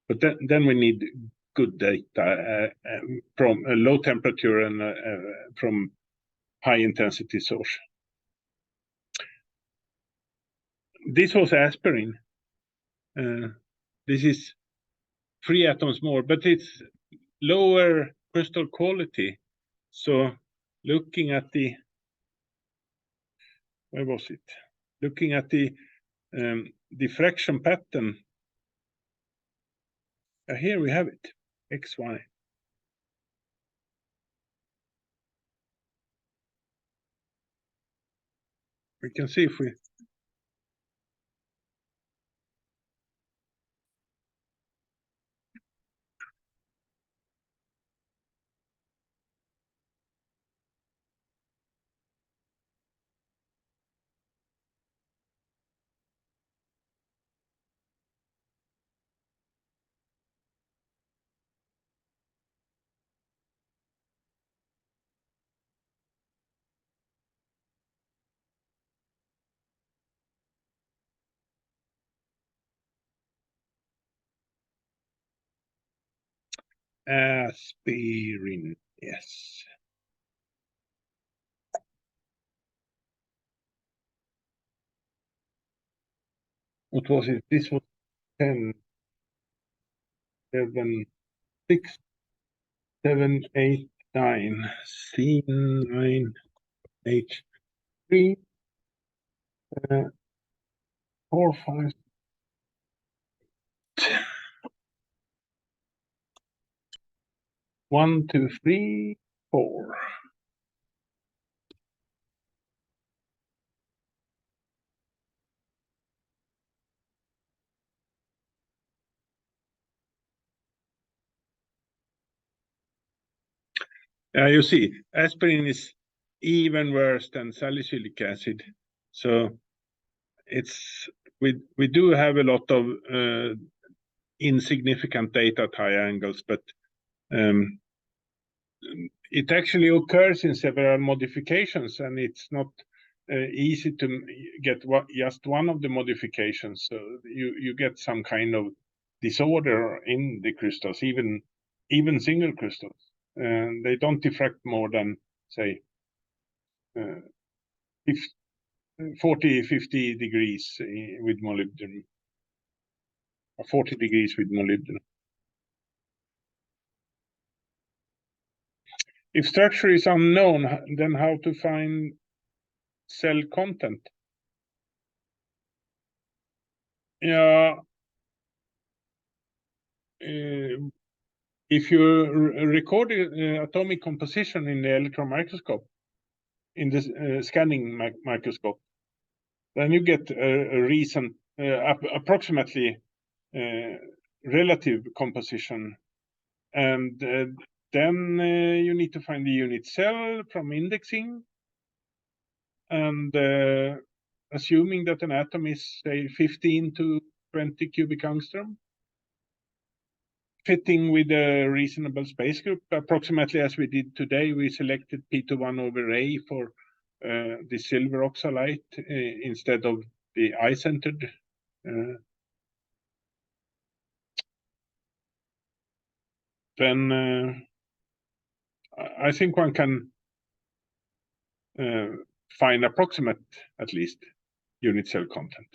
But then we need good data from a low temperature and from high intensity source. This was aspirin. This is 3 atoms more, but it's lower crystal quality. So looking at the, where was it? Looking at the diffraction pattern. Here we have it, XY. We can see if we aspirin, yes. What was it? This was 10, 7, 6, 7, 8, 9, C9, H3, 4, 5. 1, 2, 3, 4. You see, aspirin is even worse than salicylic acid. So it's we do have a lot of insignificant data at high angles, but it actually occurs in several modifications, and it's not easy to get just one of the modifications. So you get some kind of disorder in the crystals, even single crystals. They don't diffract more than, say, 40, 50 degrees with molybdenum, or 40 degrees with molybdenum. If structure is unknown, then how to find cell content? Yeah. If you record atomic composition in the electron microscope, in the scanning microscope, then you get a recent, approximately relative composition, and then you need to find the unit cell from indexing, and assuming that an atom is, say, 15 to 20 cubic angstrom, fitting with a reasonable space group, approximately as we did today. We selected P2 over A for the silver oxalate instead of the eye-centered. Then I think one can find approximate, at least, unit cell content.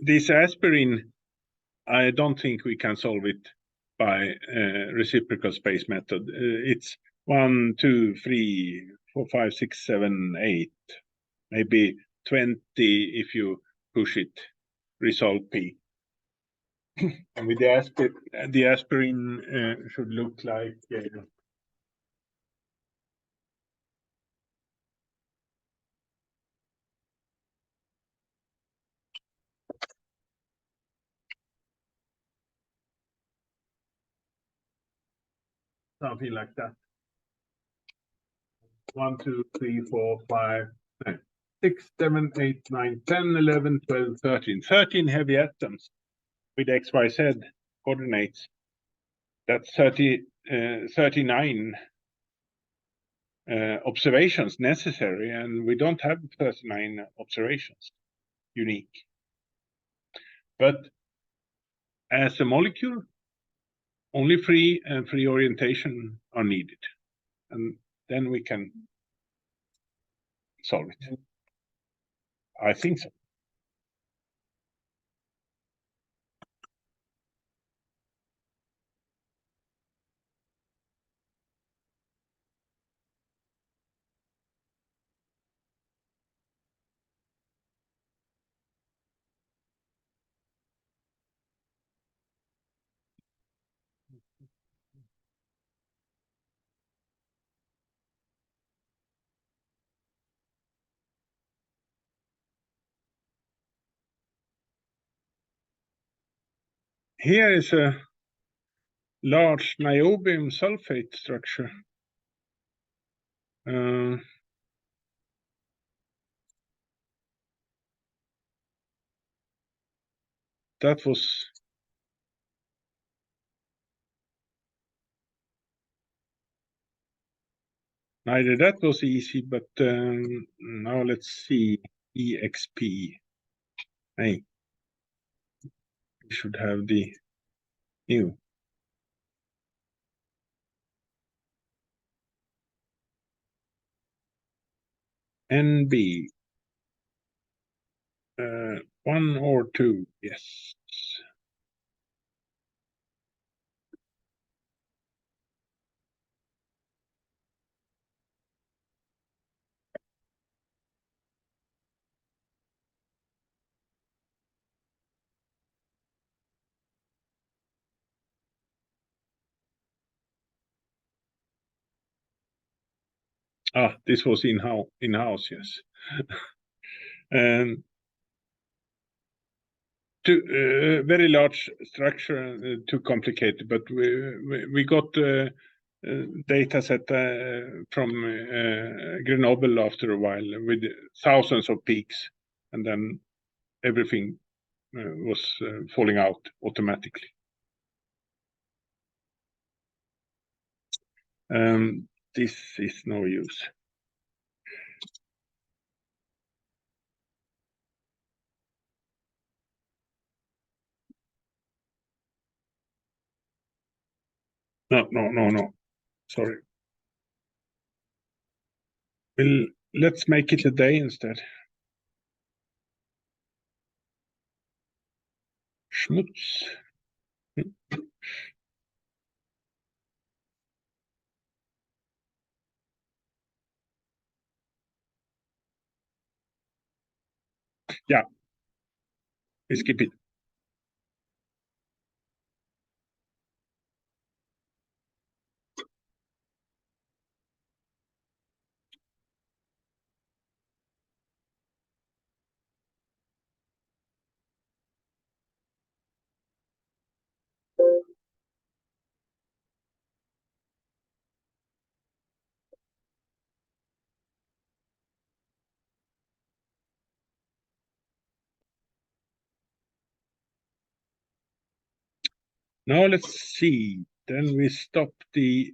This aspirin, I don't think we can solve it by reciprocal space method. It's 1, 2, 3, 4, 5, 6, 7, 8, maybe 20 if you push it, resolve P. And with the aspirin should look like something like that. 1, 2, 3, 4, 5, 6, 7, 8, 9, 10, 11, 12, 13. 13 heavy atoms with XYZ coordinates. That's 39 observations necessary, and we don't have 39 observations unique. But as a molecule, only free and free orientation are needed, and then we can solve it. I think so. Here is a large niobium sulfate structure. That was neither that was easy, but now let's see EXP. Hey, we should have the new. NB. 1 or 2, yes. This was in-house, yes. Very large structure, too complicated, but we got data set from Grenoble after a while with thousands of peaks, and then everything was falling out automatically. This is no use. No. Sorry. Let's make it a day instead. Schmutz. Yeah. We skip it. Now let's see. Then we stop the